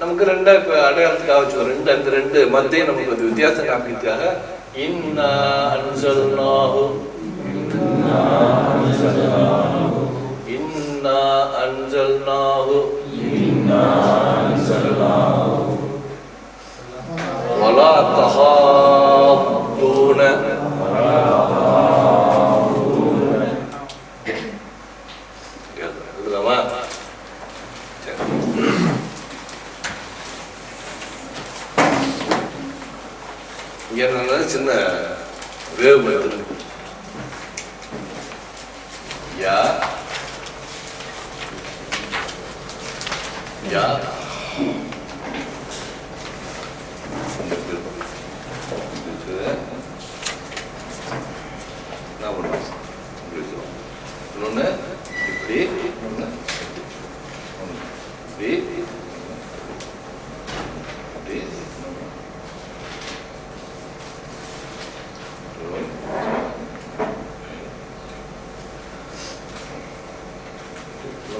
நமக்கு 2 இப்போ அடையாளத்துக்காக வச்சுக்கோம். 2 அந்த 2 மத்திய நமக்கு அது வித்தியாசம் காமிக்கிறதுக்காக இன்னா அன்சல்நாஹு இன்னா அன்சல்நாஹு வலா தஹாபூன எழுதலாமா? இங்க என்ன சின்ன வேவ் மெத்தட். யா யா என்ன பண்ணுவோம்? இன்னொன்று இப்படி, இன்னொன்று இப்படி இப்படி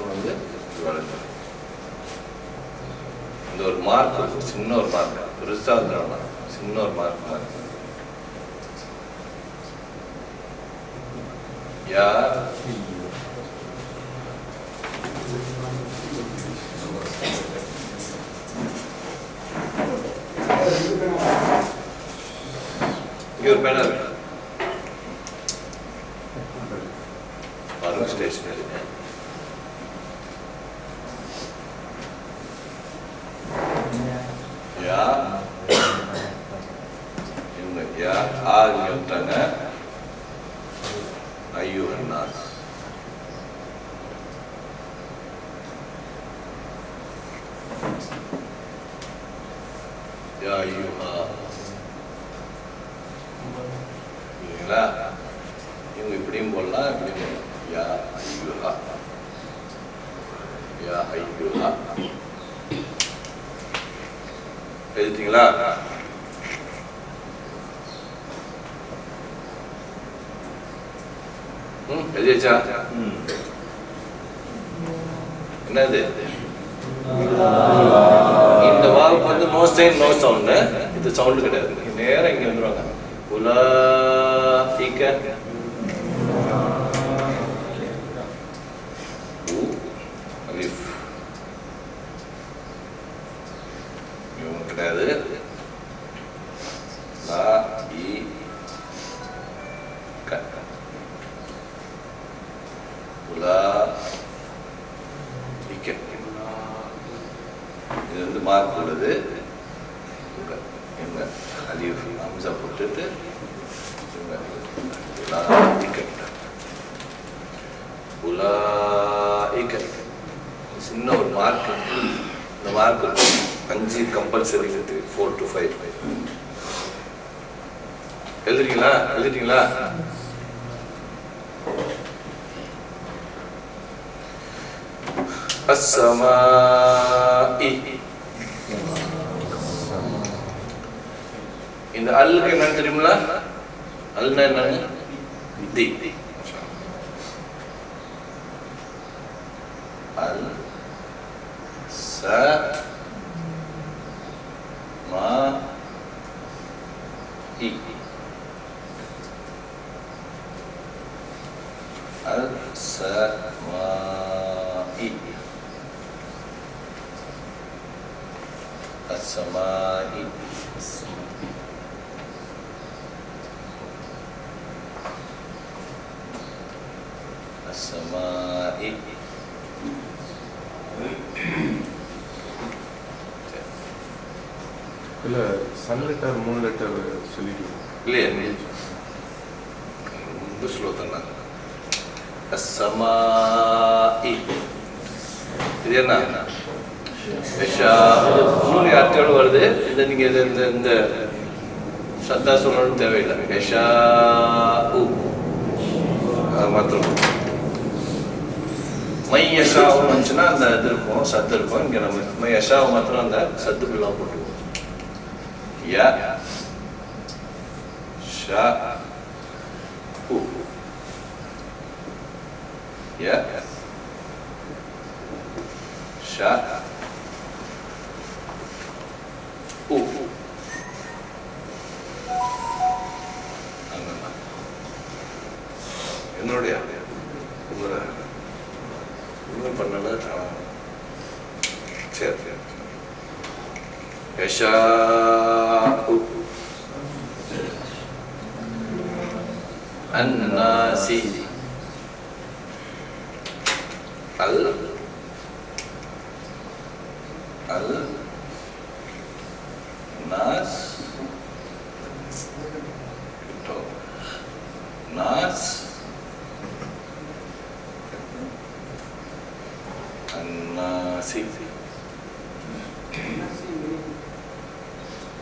வந்து இந்த ஒரு மார்க், சின்ன ஒரு மார்க், பெருசா வந்துடும், சின்ன ஒரு மார்க் மார்க். யா இங்க ஒரு பேனா இருக்கு பாருங்க, ஸ்டேஷனரி. யா இவங்க யா ஆ இங்க வந்துட்டாங்க. ஐயுஹன்னாஸ் யா ஐயுஹா சரிங்களா? இவங்க இப்படியும் போடலாம், இப்படியும் போடலாம். யா ஐயுஹா, யா ஐயுஹா. எழுதிட்டீங்களா? எழுதியாச்சா? என்னது இந்த வாவுக்கு வந்து நோ சைன் நோ சவுண்டு, இது சவுண்டு கிடையாது. நேரம் இங்க வந்துருவாங்க. உலாஇக அலிஃப் இவங்க கிடையாது. லா இ க உலாஇக. இது வந்து மார்க் உள்ளது. இவங்க அலிஃப் ஹம்ஸா போட்டுட்டு இவங்க உலாஇக உலாஇக. சின்ன ஒரு மார்க். இந்த மார்க் 5 கம்பல்சரி இருக்கு. 4 to 5 எழுதுறீங்களா? எழுதிட்டீங்களா? அஸ்ஸமாஇ. இந்த அல்லுக்கு என்னன்னு தெரியுங்களா? அல்னா என்னன்னு? தி. அல் ச மா இ. அல் ச மா இ. السماء السماء. இல்ல சன் லெட்டர் 3 லெட்டர் சொல்லிடுவோம் இல்லையா? ரொம்ப ஸ்லோ தானே. السماء இது என்ன? மூணு அர்த்தோடு வருது. இந்த நீங்க இந்த சத்தா சொல்லணும்னு தேவையில்லை. யஷா மாத்திரம். மை யஷாவும் வந்துச்சுன்னா அந்த இது இருக்கும், சத்து இருக்கும். இங்க நம்ம மை யஷாவை மாத்திரம் அந்த சத்துக்குள்ளாம் போட்டுருவோம். யா ஷா உ. யா ஷா என்னுடைய ஒன்றும் பண்ணல. சரி சரி. யஷா அன்னாசி. அல் அல் நாஸ் நாஸ் அன்னாசி.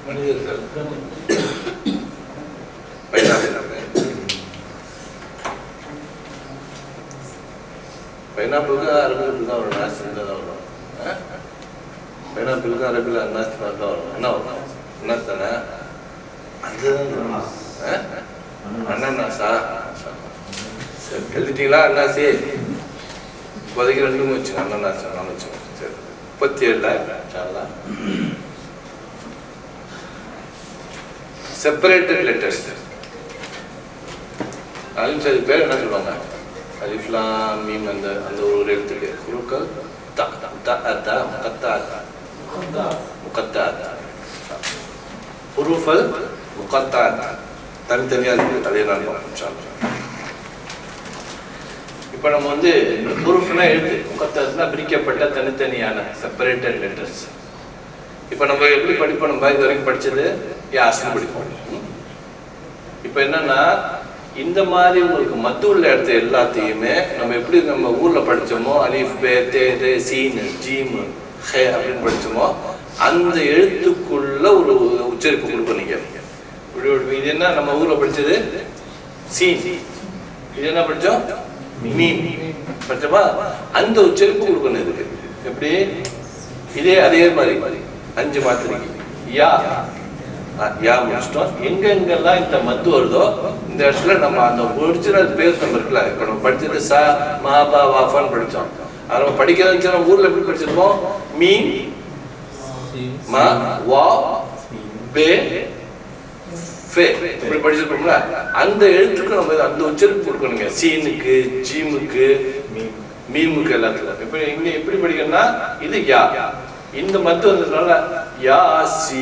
மனிதர்கள் பைனாப்பிளுக்கு அரபிலுக்கு தான் வரும். நாஸ் தான் வரும். பைனாப்பிளுக்கு அரபில் அன்னாஸ் தான் வரும். என்ன வரும்? அன்னாஸ் தானே? அதுதான் அண்ணாசா. சரி எழுதிட்டீங்களா? அண்ணாசி இப்போதைக்கு 2 வச்சுங்க. அண்ணாசா நான் வச்சுக்கோங்க. சரி 37 செப்பரேட்டட் லெட்டர்ஸ். அலிம் சரி பேர் என்ன சொல்லுவாங்க? அலிஃப்லாம் மீம் அந்த அந்த ஒரு எழுத்துக்கு குருக்கள் த த த முகத்தா முகத்தா ஹுரூஃபல் முகத்தா தனித்தனியாக இருக்குது. அதே நான் பார்ப்போம். இப்போ நம்ம வந்து ஹுரூஃப்னா எழுத்து, முகத்தாஸ்னா பிரிக்கப்பட்ட தனித்தனியான செப்பரேட்டட் லெட்டர்ஸ். இப்போ நம்ம எப்படி படிப்போம்? நம்ம இது வரைக்கும் படித்தது யாஸ்னு படிப்போம். இப்போ என்னன்னா இந்த மாதிரி உங்களுக்கு மத்து உள்ள இடத்த எல்லாத்தையுமே நம்ம எப்படி நம்ம ஊரில் படித்தோமோ அலிஃப் பே தே தே சீன் ஜீம் ஹே அப்படின்னு படித்தோமோ அந்த எழுத்துக்குள்ள ஒரு உச்சரிப்பு கொடுப்போம். நீங்கள் இது என்ன நம்ம ஊரில் படித்தது சீன். இது என்ன படிச்சோம்? மீன் படிச்சோமா? அந்த உச்சரிப்பு கொடுக்கணும் இதுக்கு. எப்படி? அதே மாதிரி 5 மாத்திரைக்கு யா யா முடிச்சிட்டோம். எங்கெங்கெல்லாம் இந்த மத்து வருதோ இந்த இடத்துல நம்ம அந்த ஒரிஜினல் பேர் நம்ம இருக்குல்ல. இப்போ நம்ம படிச்சது ச மா பா வாஃபான்னு படித்தோம். அதை நம்ம படிக்கிறதுக்கு நம்ம ஊர்ல எப்படி படிச்சிருப்போம்? மீன் மா வா பே ஃபே இப்படி படிச்சிருப்போம்ல. அந்த எழுத்துக்கு நம்ம அந்த உச்சரிப்பு கொடுக்கணுங்க. சீனுக்கு, ஜீமுக்கு, மீமுக்கு எல்லாத்துக்கும். இப்ப இங்க எப்படி படிக்கணும்னா இது யா. இந்த மத்து வந்ததுனால யாசீன்.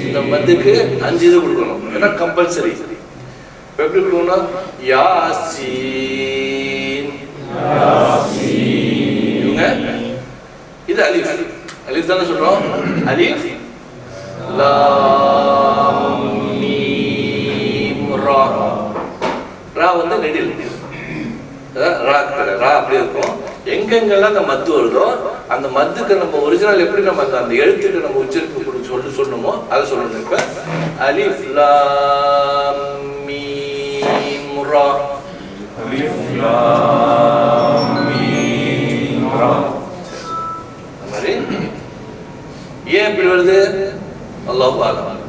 இந்த மத்துக்கு 5 இது கொடுக்கணும். ஏன்னா கம்பல்சரி. எப்படி கொடுக்கணும்? யாசீன். இவங்க இது அலிஃப். அலிஃப் தானே சொல்றோம். அலிஃப் லாம் மீம் ரா. ரா வந்து நெடில். ரா அப்படியே இருக்கும். எங்கெங்கெல்லாம் அந்த மத்து வருதோ அந்த மத்துக்கு நம்ம ஒரிஜினல் எப்படி நம்ம அந்த எழுத்துக்கு நம்ம உச்சரிப்பு சொல்லணுமோ அதை சொல்லணும். இப்ப அலிஃப் லாம் மீம் ரா. அலிஃப் லாம் மீம் ரா. அந்த மாதிரி ஏன் இப்படி வருது? அல்லாஹ் அலம்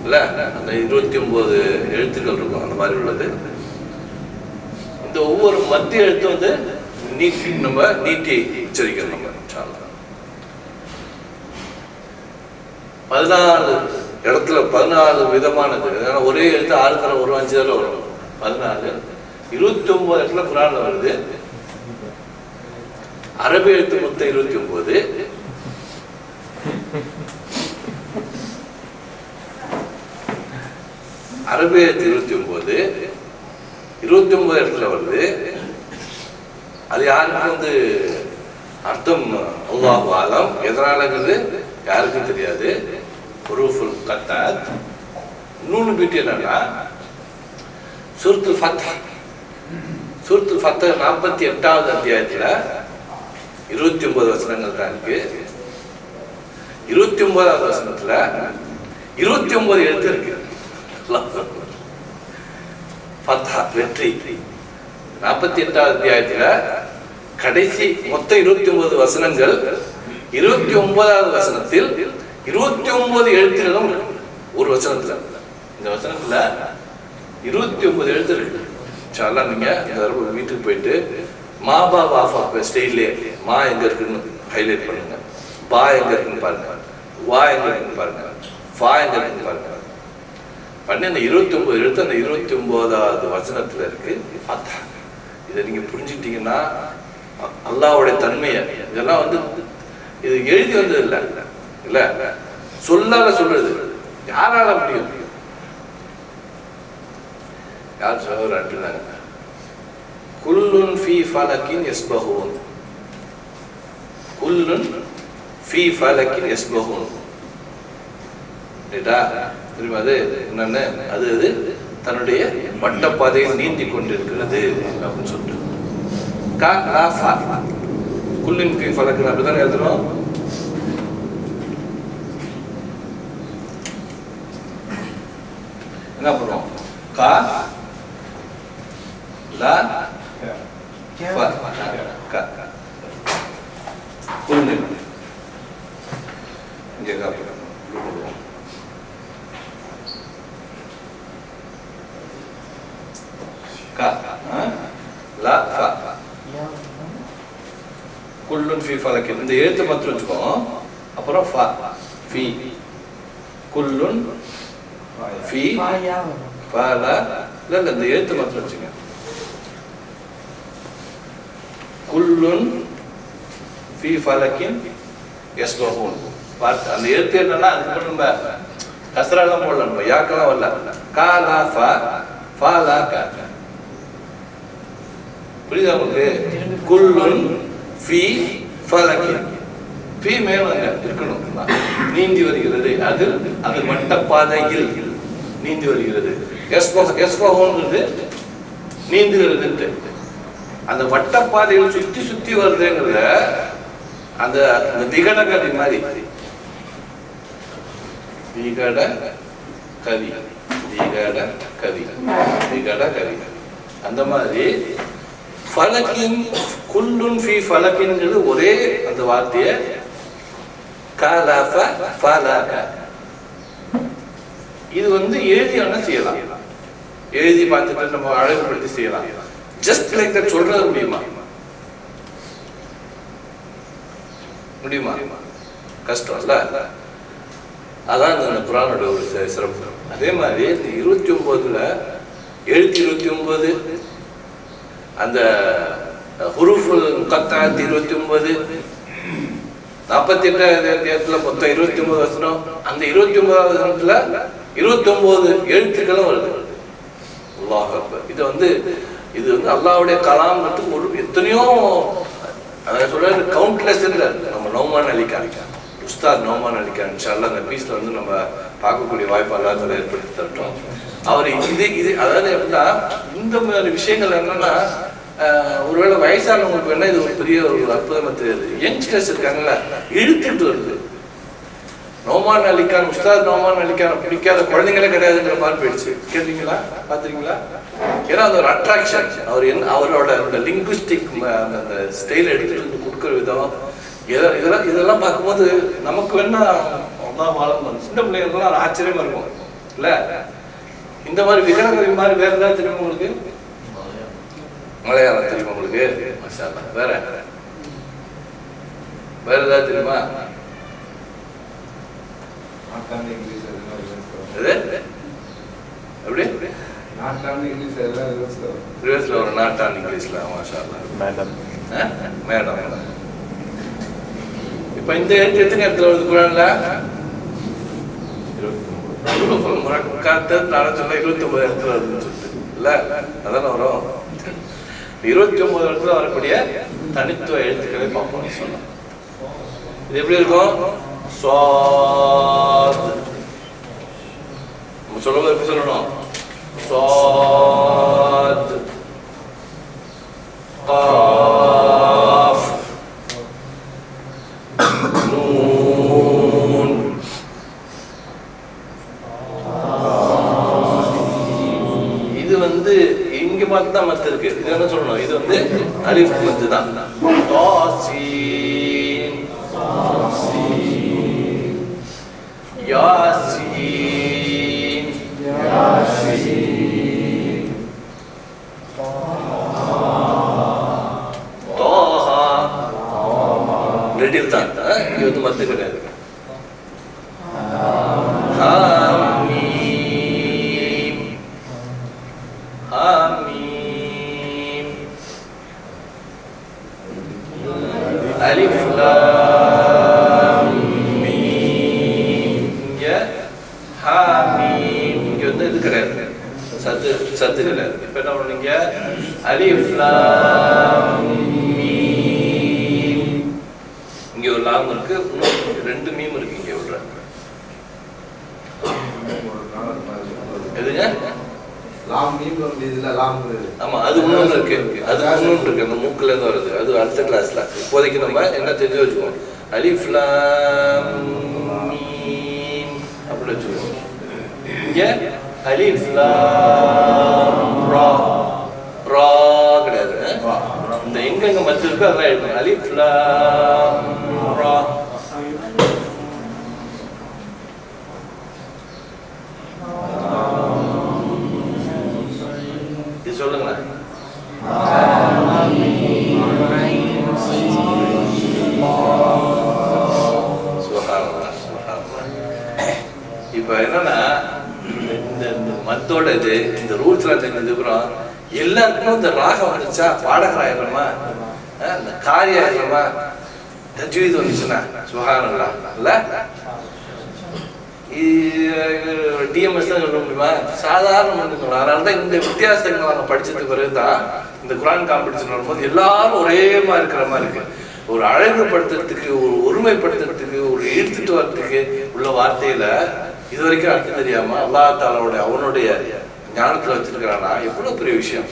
இல்ல. அந்த 29 எழுத்துக்கள் இருக்கும். அந்த மாதிரி உள்ளது. இந்த ஒவ்வொரு மத்திய எழுத்து வந்து நம்ம நீட்டி உச்சரிக்கணும். நம்ம 14 இடத்துல 14 விதமானது. ஒரே எழுத்து 6 தடவை வரும், 5 தடவை வரும். 14 29 இடத்துல குர்ஆன்ல வருது. அரபி எழுத்து மொத்தம் 29. அரபி எழுத்து 29 இடத்துல வருது. அது யாருக்கும் வந்து அர்த்தம் அல்லாஹ் ஆலம். எதனாலங்கிறது யாருக்கும் தெரியாது. ஹுரூஃபுல் கத்தாத். இன்னொன்று பீட்டி என்னன்னா சூரத்துல் ஃபத்ஹ். சூரத்துல் ஃபத்ஹ் 48வது அத்தியாயத்துல 29 வசனங்கள் தான் இருக்கு. 29வது வசனத்துல 29 எழுத்து இருக்கு. ஃபத்ஹா வெற்றி. 48வது அத்தியாயத்துல கடைசி மொத்தம் 29 வசனங்கள். 29வது வசனத்தில் 29 எழுத்துகளும் ஒரு வசனத்துல. இந்த வசனத்துல 29 எழுத்து இருக்கு. இன்ஷா அல்லாஹ் நீங்க வீட்டுக்கு போயிட்டு மாபா வாஃபா ஸ்டைல்லே மா எங்க இருக்குன்னு ஹைலைட் பண்ணுங்க. பா எங்க இருக்குன்னு பாருங்க. வா எங்க இருக்குன்னு பாருங்க. ஃபா எங்க இருக்குன்னு பாருங்க. பண்ணி அந்த 29 எழுத்து அந்த 29வது வசனத்துல இருக்கு ஃபத்ஹா. இதை நீங்க புரிஞ்சுக்கிட்டீங்கன்னா அல்லாஹ்வுடைய தன்மையை, இதெல்லாம் வந்து இது எழுதி வந்தது இல்லை இல்ல, சொல்லால சொல்றது. யாரால முடியும்? யார் சொல்றாங்க? குல்லுன் ஃபீ ஃபலக்கின் யஸ்பஹூன். குல்லுன் ஃபீ ஃபலக்கின் யஸ்பஹூன். தெரியுமா அது என்னன்னு? அது தன்னுடைய வட்டப்பாதையில் நீந்தி கொண்டிருக்கிறது அப்படின்னு சொல்லிட்டு குல்லின் ஃபீ ஃபலக்கின் அப்படிதான் எழுதுறோம். என்ன பண்ணுவோம்? கா லா ஃபா கா குல்லின் இங்கே காப்பிடுவோம். கா லா ஃபா குல்லுன் ஃபீ ஃபலக்கின். இந்த எழுத்து மாத்திரம் வச்சுக்கோ. அப்புறம் ஃபா ஃபீ குல்லுன் ஃபீ ஃபலா இல்ல இந்த எழுத்து மாத்திரம் வச்சுங்க. குல்லுன் ஃபீ ஃபலக்கின் யஸ்பஹூன். பார்த்து அந்த எழுத்து என்னன்னா அதுக்கு நம்ம கஸ்ராலாம் போடலாம். நம்ம யாக்கெல்லாம் வரல. கா லா ஃபா ஃபா லா கா. புரியுதா உங்களுக்கு? குல்லுன் ஃபீ ஃபலக்கின். ஃபீ மேல இருக்கணும். நீந்தி வருகிறது. அது அது வட்டப்பாதையில் நீந்தி வருகிறது. யஸ்பஹூன்றது நீந்துகிறது. அந்த வட்டப்பாதையில் சுத்தி சுத்தி வருதுங்கிறத அந்த விகடகதி மாதிரி விகட கவி, விகட கவி, விகட கவி. அந்த மாதிரி ஃபலக்கின் குல்லுன் ஃபி ஃபலக்கின்ங்கிறது ஒரே அந்த வார்த்தையை கலஃப ஃபலக. இது எழுதி வேணா செய்யலாம், எழுதி பார்த்துட்டு நம்ம அழகுபடுத்தி செய்யலாம். ஜஸ்ட் லைக் தட் சொல்றது முடியுமா? முடியுமா? கஷ்டம் இல்ல. அதான் இந்த குர்ஆனோட ஒரு சிறப்பு. அதே மாதிரி இந்த 29ல 729 அந்த ஹுரூஃபுல் முகத்தாத் 29 48 மொத்தம் 29 வசனம். அந்த 29வது வசனத்துல 29 எழுத்துக்களும் வருது. அல்லாஹ் அக்பர். இது அல்லாஹ்வுடைய கலாம் ஒரு எத்தனையோ சொல்றது கவுண்ட்லெஸ் இல்ல. நம்ம நௌமான் அலிகான் உஸ்தாத் நௌமான் அலிகான் இன்ஷா அல்லாஹ் அந்த பீஸ்ல நம்ம பார்க்கக்கூடிய வாய்ப்பு அல்லாஹ் ஏற்படுத்தி தரட்டும். அவர் இது அதாவது எப்படின்னா இந்த மாதிரி விஷயங்கள் என்னன்னா ஒருவேளை வயசானவங்களுக்கு வேணா இது ஒரு பெரிய ஒரு அற்புதமா தெரியாது. யங்ஸ்டர்ஸ் இருக்காங்கல்ல, இழுத்துட்டு வருது. நௌமான் அலிகான் உஸ்தாத் நௌமான் அலிகான் பிடிக்காத குழந்தைங்களே கிடையாதுங்கிற மாதிரி போயிடுச்சு. கேட்டீங்களா? பாத்தீங்களா? ஏன்னா அது ஒரு அட்ராக்ஷன். அவரோட லிங்குவிஸ்டிக் அந்த ஸ்டைல எடுத்துட்டு கொடுக்குற விதம் இதெல்லாம் பார்க்கும்போது நமக்கு வேணா சின்ன பிள்ளைங்களுக்குலாம் ஆச்சரியமா இருக்கும் இல்ல? இந்த மாதிரி விகடகவி மாதிரி வேற ஏதாவது தெரியுமா உங்களுக்கு? மலையாளம் தெரியுமா உங்களுக்கு? மாஷா அல்லாஹ். வேற ஏதாவது தெரியுமா? எப்படி ரிவர்ஸ்ல ஒரு நாட் ஆன் இங்கிலீஷ்ல? மாஷா அல்லாஹ். Madam madam. இப்ப இந்த எழுத்து எத்தனை இடத்துல வருது குர்ஆன்ல? 29 இடத்துல வருதுன்னு சொல்லிட்டு இல்ல? அதான வரும். 29 இடத்துல வரக்கூடிய தனித்துவ எழுத்துக்களை பார்ப்போம். சொல்லலாம். இது எப்படி இருக்கும்? நம்ம சொல்லும்போது எப்படி சொல்லணும்? صاد قاف نون. இது இங்க பார்த்து தான் மத்து இருக்கு. இது என்ன சொல்லணும்? இது அலிஃப் மத்து தான். தாசீன் யாசீன் ரெடில் தான். இங்க மத்து கிடையாது. ஹாமீம் ஹாமீம் அலிஃப் லாம் மீம். இங்க ஹாமீம். இங்க இது கிடையாது, சத்து கிடையாது. இப்ப என்ன பண்ணுவீங்க? அலிஃப் லாம் மீம். இங்க ஒரு லாம் இருக்கு, ரெண்டு மீம் இருக்கு. இங்க ஒரு எதுங்க? லாம் மீம் இதுல லாம். ஆமா, அது இன்னொன்னு இருக்கு. அது இன்னொன்னு இருக்கு, அந்த மூக்குல இருந்து வருது. அது அடுத்த கிளாஸ்ல. இப்போதைக்கு நம்ம என்ன தெரிஞ்சு வச்சுக்கோம்? அலிஃப் லாம் மீம் அப்படி வச்சுக்கோம். இங்க அலிஃப் லாம் ரா. ரா கிடையாது. இந்த எங்கெங்க மத்து இருக்கு அதெல்லாம் எழுதணும். அலிஃப் லாம் ரா. இது சொல்லுங்களேன். இப்ப என்னன்னா இந்த மத்தோட இந்த ரூல்ஸ் எல்லாம் தெரிஞ்சதுக்கப்புறம் எல்லாருக்கும் இந்த ராகம் வந்துச்சா, பாடகர் ஆயிரமா, இந்த காரியம் ஆயிரமா, தஜ்வீத் வந்துச்சுன்னா சுப்ஹானல்லாஹ் இல்ல? டிஎம்எஸ் தான் சொல்ல முடியுமா? சாதாரண மனிதர்கள். அதனாலதான் இந்த வித்தியாசங்களை நாங்க படிச்சதுக்கு பிறகுதான் இந்த குர்ஆன் காம்படிஷன் வரும்போது எல்லாரும் ஒரே மாதிரி இருக்கிற மாதிரி இருக்கு. ஒரு அழகுபடுத்துறதுக்கு, ஒரு ஒருமைப்படுத்துறதுக்கு, ஒரு இழுத்துட்டு வர்றதுக்கு உள்ள வார்த்தையில இது வரைக்கும் அர்த்தம் தெரியாம அல்லாஹ் தஆலாவோட அவனுடைய ஞானத்துல வச்சிருக்கிறானா எவ்வளவு பெரிய விஷயம்.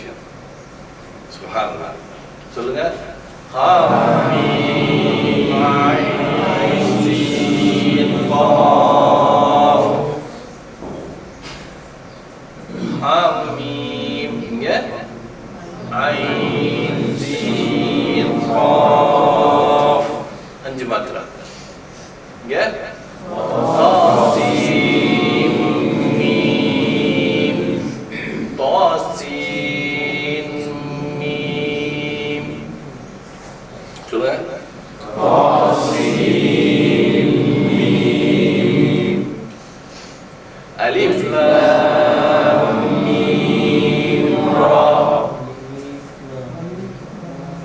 சுப்ஹானல்லாஹ். சொல்லுங்க. சொல்லுங்க. அலிஃப் லாம் மீம் ரா.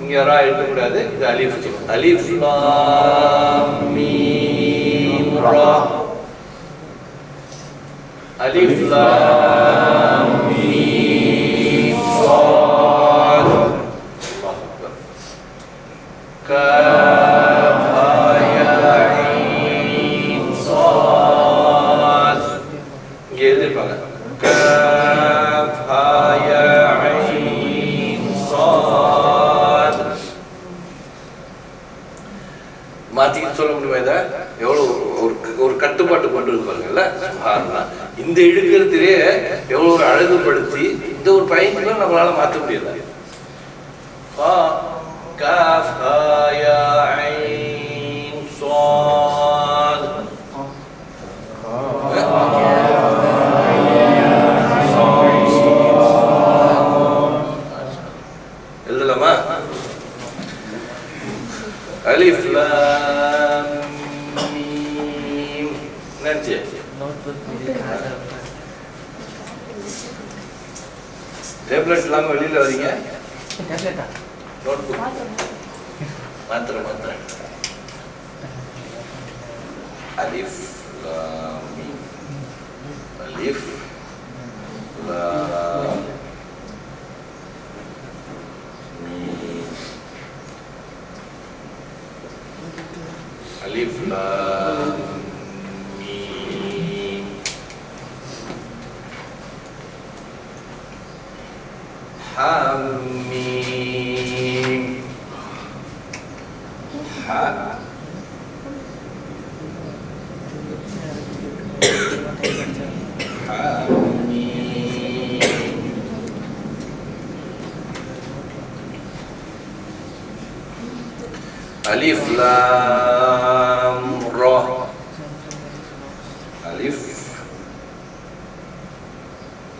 இங்க ரா எழுதக்கூடாது, இது அலிஃப். அலிஃப் லாம் மீம் ரா. அலிஃப் லாம் மீம் ஸாத். அல்லாஹ் அக்பர். காஃப் ஹா யா ஐன் ஸாத். இங்க எழுதிருப்பாங்க. காஃப் ஹா யா ஐன் ஸாத். மாத்திக்கிட்டு சொல்ல முடியுமா? இதை எவ்வளவு ஒரு கட்டுப்பாட்டு கொண்டு இருப்பாங்கல்ல. சுப்ஹானல்லாஹ். இந்த இழுக்கிறதுலே எவ்வளவு ஒரு அழகுபடுத்தி இந்த ஒரு பயன்களை நம்மளால மாற்ற முடியல. காஃப் ஹா யா ஐன் ஸாத். எழுதலாமா? அலிஃப் லாம் மீம். என்னாச்சு? டேப்லெட் இல்லாம வெளியில வரீங்க? நோட்புக் மாத்திரை. அலிஃப் லாம் மீம். அலிஃப் லாம் மீம். அலிஃப் லாம் மீம். ஹாமீம். ஹா அலிஃப் லாம் ரா. அலிஃப்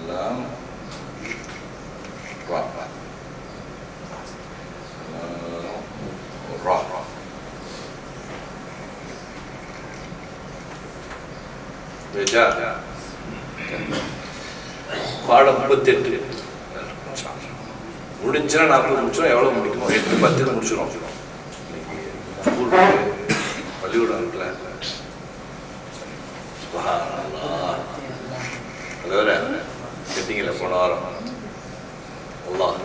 லாம் ரா. ரா. வெஜா பாடம் 38 முடிஞ்சுன்னா 40 நிமிஷம். எவ்வளவு முடிக்குமோ 8-10 முடிச்சிடும். ஸ்கூல் பள்ளிக்கூடம் இருக்குல்ல. சுப்ஹானல்லாஹ். அதோட கேட்டீங்கல்ல போன வாரம். அல்லாஹ்,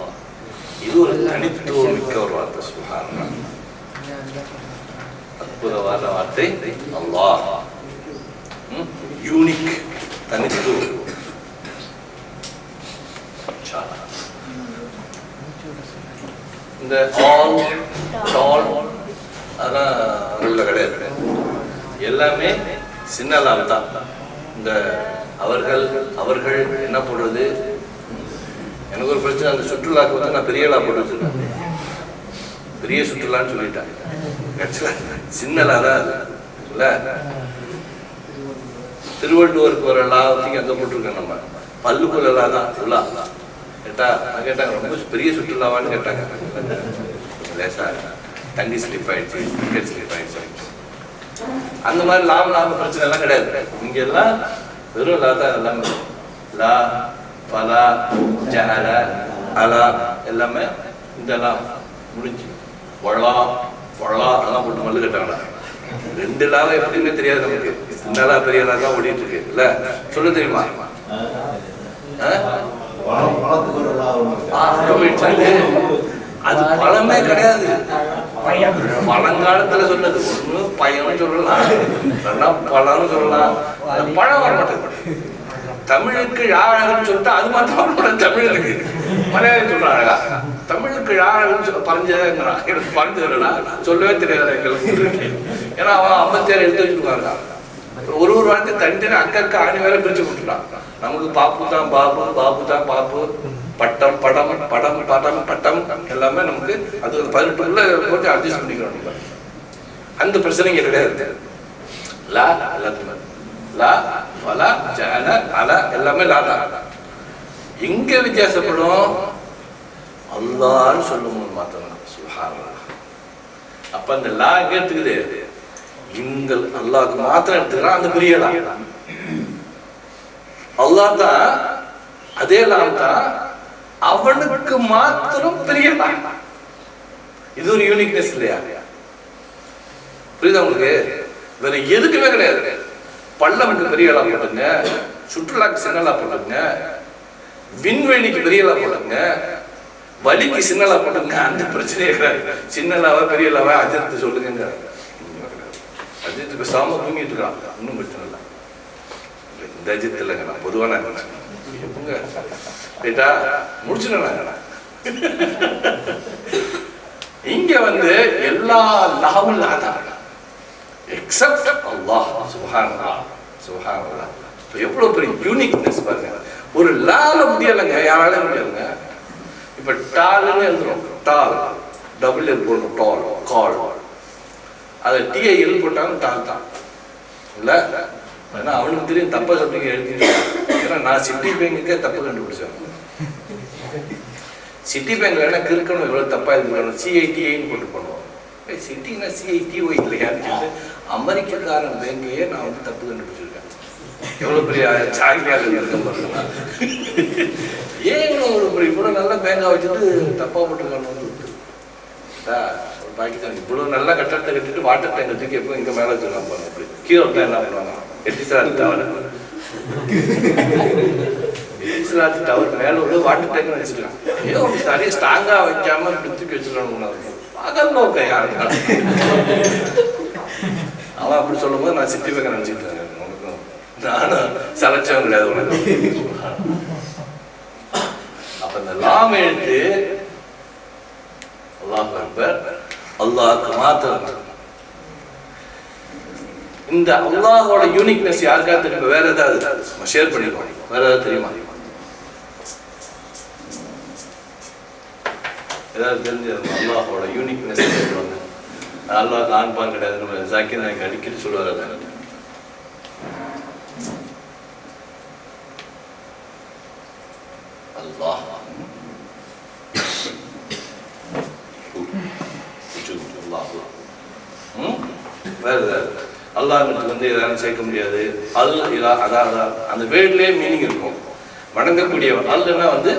இது ஒரு தனித்துவம் மிக்க ஒரு வார்த்தை. சுப்ஹானல்லாஹ், அற்புதமான வார்த்தை. அல்லாஹ் யூனிக், தனித்துவம். இந்த ஆல் டால் அதான் உள்ள கிடையாது. எல்லாமே சின்ன லாம் தான். இந்த அவர்கள் என்ன போடுறது? எனக்கு ஒரு பிரச்சனை. அந்த சுற்றுலாக்கு வந்து நான் பெரிய லா போட்டு வச்சிருக்கேன். பெரிய சுற்றுலான்னு சொல்லிட்டேன். சின்ன லா தான் அது இல்ல. திருவள்ளுவருக்கு ஒரு லா வச்சு அங்கே போட்டிருக்கேன். நம்ம பல்லுக்குள்ள லா தான் உலா கேட்டாங்க. ரொம்ப பெரிய சுற்றுலாவான்னு கேட்டாங்க. லேசா தண்ணி ஸ்லிப் ஆயிடுச்சு, டிக்கெட் ஸ்லிப் ஆயிடுச்சு. அந்த மாதிரி லாப பிரச்சனை எல்லாம் கிடையாது. இங்க எல்லாம் வெறும் லா தான். எல்லாமே லா, பலா, ஜஹல, அலா எல்லாமே இந்த லாம் முடிஞ்சு. வளா வளா அதெல்லாம் போட்டு மல்லு கட்டாங்களா. 2 லாவை எப்படின்னு தெரியாது நமக்கு. சின்னலா பெரிய லா தான் ஓடிட்டு இருக்கு இல்ல. சொல்ல தெரியுமா? அது பழமே கிடையாது. பழங்காலத்துல சொன்னது. ஒண்ணு பையன் சொல்லலாம், பழம்னு சொல்லலாம். பழம் வர மாட்டேங்குது. தமிழுக்கு யாழகன்னு சொல்லிட்டு அது மாத்திரம் தமிழுக்கு மலையாளம் சொல்றாங்க. தமிழுக்கு யாழகன்னு சொல்ல பறஞ்சதான் எனக்கு பறந்துடா சொல்லவே தெரியாது எங்களுக்கு. ஏன்னா அவன் 56 எடுத்து வச்சுருக்காங்க. ஒரு வார்த்தை தனித்தனி அக்கா ஆணி வேற பிரிச்சு கொடுத்துட்டான். நமக்கு பாப்பு தான் பாபு, பாபு தான் பாப்பு, பட்டம் படம், படம் படம் பட்டம் எல்லாமே நமக்கு அது 18 போட்டு அட்ஜஸ்ட் பண்ணிக்கிறோம். அந்த பிரச்சனை கிடையாது. லா எல்லாத்துக்குமே லா ஃபலா ஜஅல அல எல்லாமே லா தான். எங்க வித்தியாசப்படும்? அல்லாஹ்னு சொல்லும்போது மாத்திரம் சுப்ஹானல்லாஹ். அப்ப அந்த லா எங்க எடுத்துக்குது? இங்க அல்லாஹ்க்கு மாத்திரம் எடுத்துக்கிறான் அந்த பெரிய லா. அல்லாஹ் தான் அதே லாம் தான் அவனுக்கு மாத்திரம் பெரிய லா. இது ஒரு யூனிக்னஸ் இல்லையா? புரியுதா உங்களுக்கு? வேற எதுக்குமே கிடையாது. பள்ளமுக்கு பெரிய லா போட்டுங்க, சுற்றுலாக்கு சின்ன லா போட்டுங்க, விண்வெளிக்கு பெரிய லா போட்டுங்க, வலிக்கு சின்ன லா போட்டுங்க. அந்த பிரச்சனையே கிடையாது. சின்ன லாவா பெரிய லாவா அஜித்து சொல்லுங்க. அஜித்து பேசாம தூங்கிட்டு இருக்கான், இன்னும் பிரச்சனை இல்லை. இந்த அஜித் இல்லைங்க, நான் பொதுவான ரைட்டா முடிச்சுனா இங்க வந்து எல்லா லாவும் லாதான் எக்ஸப்ட் அல்லாஹ். சுப்ஹானல்லாஹ் சுப்ஹானல்லாஹ். எவ்வளவு பெரிய யூனிக்னஸ் பாருங்க. ஒரு லால முடியலைங்க, யாரால முடியாதுங்க. இப்ப டால்னு எழுதுறோம், டால் டபுள் எல் போடணும், டால் கால். அதை டிஐ எல் போட்டாலும் டால் தான் இல்ல. ஏன்னா அவனுக்கு தெரியும் தப்பா சொல்றீங்க எழுதி. ஏன்னா நான் சிட்டி பேங்குக்கே தப்பு கண்டுபிடிச்சேன். சிட்டி பேங்க்ல என்ன கிறுக்கணும், எவ்வளவு தப்பா இருக்கணும், சிஐடிஐன்னு போட்டு பண்ணுவோம். சிட்டினா சிஐடிஒய் இல்லையான்னு சொல்லிட்டு அமெரிக்காக்காரன் பேங்கையே நான் வந்து தப்பு கண்டுபிடிச்சிருக்கேன். எவ்வளவு பெரிய சாகிலியாக இருக்க பாருங்களா. ஏன் இவ்வளவு நல்ல பேங்கா வச்சுட்டு தப்பா போட்டுருக்கான்னு பாகிஸ்தான் இவ்வளவு நல்லா கட்டடத்தை கட்டிட்டு வாட்டர் டேங்கை தூக்கி எப்போ இங்க மேல வச்சிருக்காங்க பாருங்க. அப்படி கீழே விட்டா என்ன பண்ணுவாங்க? எட்டிசாரத்து டவர் மேல உள்ள வாட்டர் டேங்க் வச்சிருக்காங்க. ஏதோ சரியா ஸ்ட்ராங்கா வைக்காம இப்படி தூக்கி வச்சிருக்காங்க. பகல் நோக்கம் யாரு? அவன் அப்படி சொல்லும் போது நான் சிட்டி பேங்க நினைச்சிட்டு இருக்கேன். நானும் சலைச்சவன் கிடையாது உனக்கு. அப்ப இந்த லாம் எழுத்து அல்லாஹ் அக்பர், அல்லாஹ்க்கு மாத்திரம். இந்த அல்லாஹோட யூனிக்னஸ் யாருக்கா தெரியும்? வேற ஏதாவது ஷேர் பண்ணிருக்கோம்? வேற ஏதாவது தெரியுமா? ஏதாவது தெரிஞ்சு அல்லாஹோட யூனிக்னஸ் அல்லாஹ் ஆண்பான் கிடையாது. ஜாக்கிர் நாயக் அடிக்கடி சொல்லுவார். அல்லாஹ் அல்லாஹ்ங்கிறது வந்து எதாவது சேர்க்க முடியாது. அல் இலா அதான் அந்த வேர்ட்லயே மீனிங் இருக்கும். வணங்கக்கூடியவன் அல்லுன்னா வந்து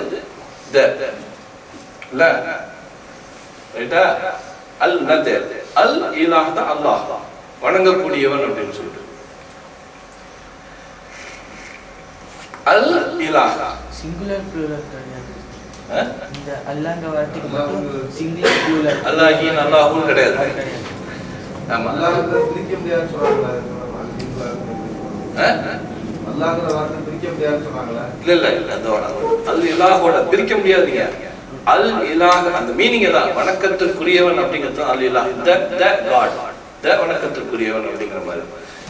இல்ல ரைட்டா? அல் நத் அல் இலாஹ் தான் அல்லாஹ் வணங்கக்கூடியவன் அப்படின்னு சொல்லிட்டு. அல் இலாஹ் சிங்குலர் ப்ளூரல் கிடையாது. இந்த அல்லாஹ்ங்க வார்த்தைக்கு மட்டும் சிங்குலர் ப்ளூரல். அல்லாஹின் அல்லாஹ்வும் கிடையாது. ஆமா அல்லாஹ்ங்க பிரிக்க முடியாதுன்னு சொல்றாங்க. அல்லாஹ்ங்கற வார்த்தை பிரிக்க முடியாதுன்னு சொன்னாங்களா? இல்ல அதோட அல் இலாஹோட பிரிக்க முடியாதுங்க. அல் இலாஹ் அந்த மீனிங் தான் வணக்கத்திற்குரியவன் அப்படிங்கிறது. அல் இலாஹ் த காட், த வணக்கத்திற்குரியவன் அப்படிங்கிற மாதிரி.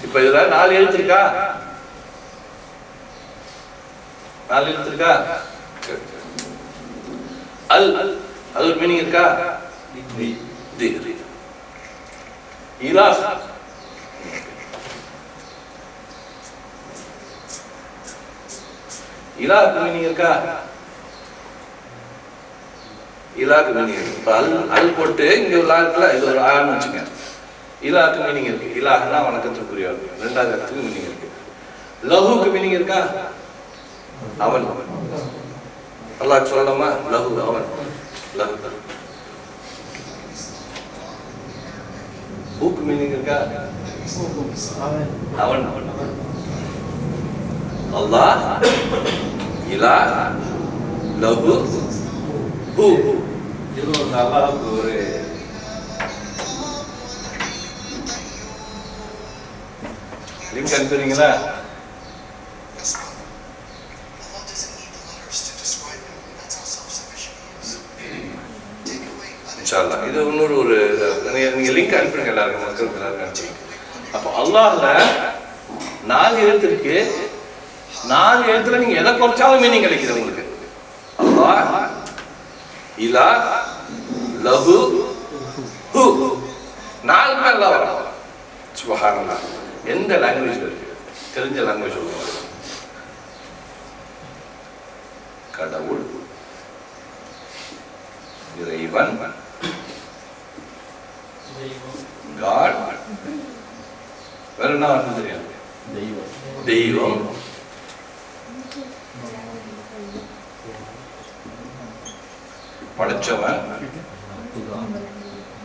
இப்ப இதுல 4 எழுத்து இருக்கா? 4 எழுத்து இருக்கா? அல் அது ஒரு மீனிங் இருக்கா? இலாஹ் இலாஹ்க்கு மீனிங் இருக்கா? இலாஹ்க்கு மீனிங் இருக்கு. அல் போட்டு இங்க ஒரு லாக்குல இது ஒரு ஆன்னு வச்சுங்க. இலாஹ்க்கு மீனிங் இருக்கு. இலாஹ்னா வணக்கத்துக்குரியவர். 2வது இடத்துக்கு மீனிங் இருக்கு. லஹுக்கு மீனிங் இருக்கா? அவன். அல்லாஹ் சொல்லலாமா? லஹு அவன். லஹு. ஹூக்கு மீனிங் இருக்கா? அவன். அல்லாஹ் இலாஹ் லஹு ஹூ. இது ஒரு அல்லாஹ்வுக்கு ஒரு லிங்க் அனுப்புறீங்களா? இன்ஷாஅல்லாஹ் இது இன்னொரு ஒரு நீங்க லிங்க் அனுப்புங்க எல்லாருக்கும், மக்களுக்கு எல்லாருக்கும் அனுப்புங்க. அப்போ அல்லாஹ்ல 4 எழுத்து இருக்கு. 4 எழுத்துல நீங்க எதை குறைச்சாலும் மீனிங் கிடைக்குது உங்களுக்கு. அல்லாஹ் இலாஹ் லஹு ஹூ 4 பேர் அல்லாஹ் வரும். சுப்ஹானல்லாஹ். எந்த லாங்குவேஜ்ல இருக்கு? தெரிஞ்ச லாங்குவேஜ் சொல்லுவாங்க. கடவுள், இறைவன், காட், வேற என்ன வார்த்தை தெரியும்? தெய்வம், படைச்சவன்,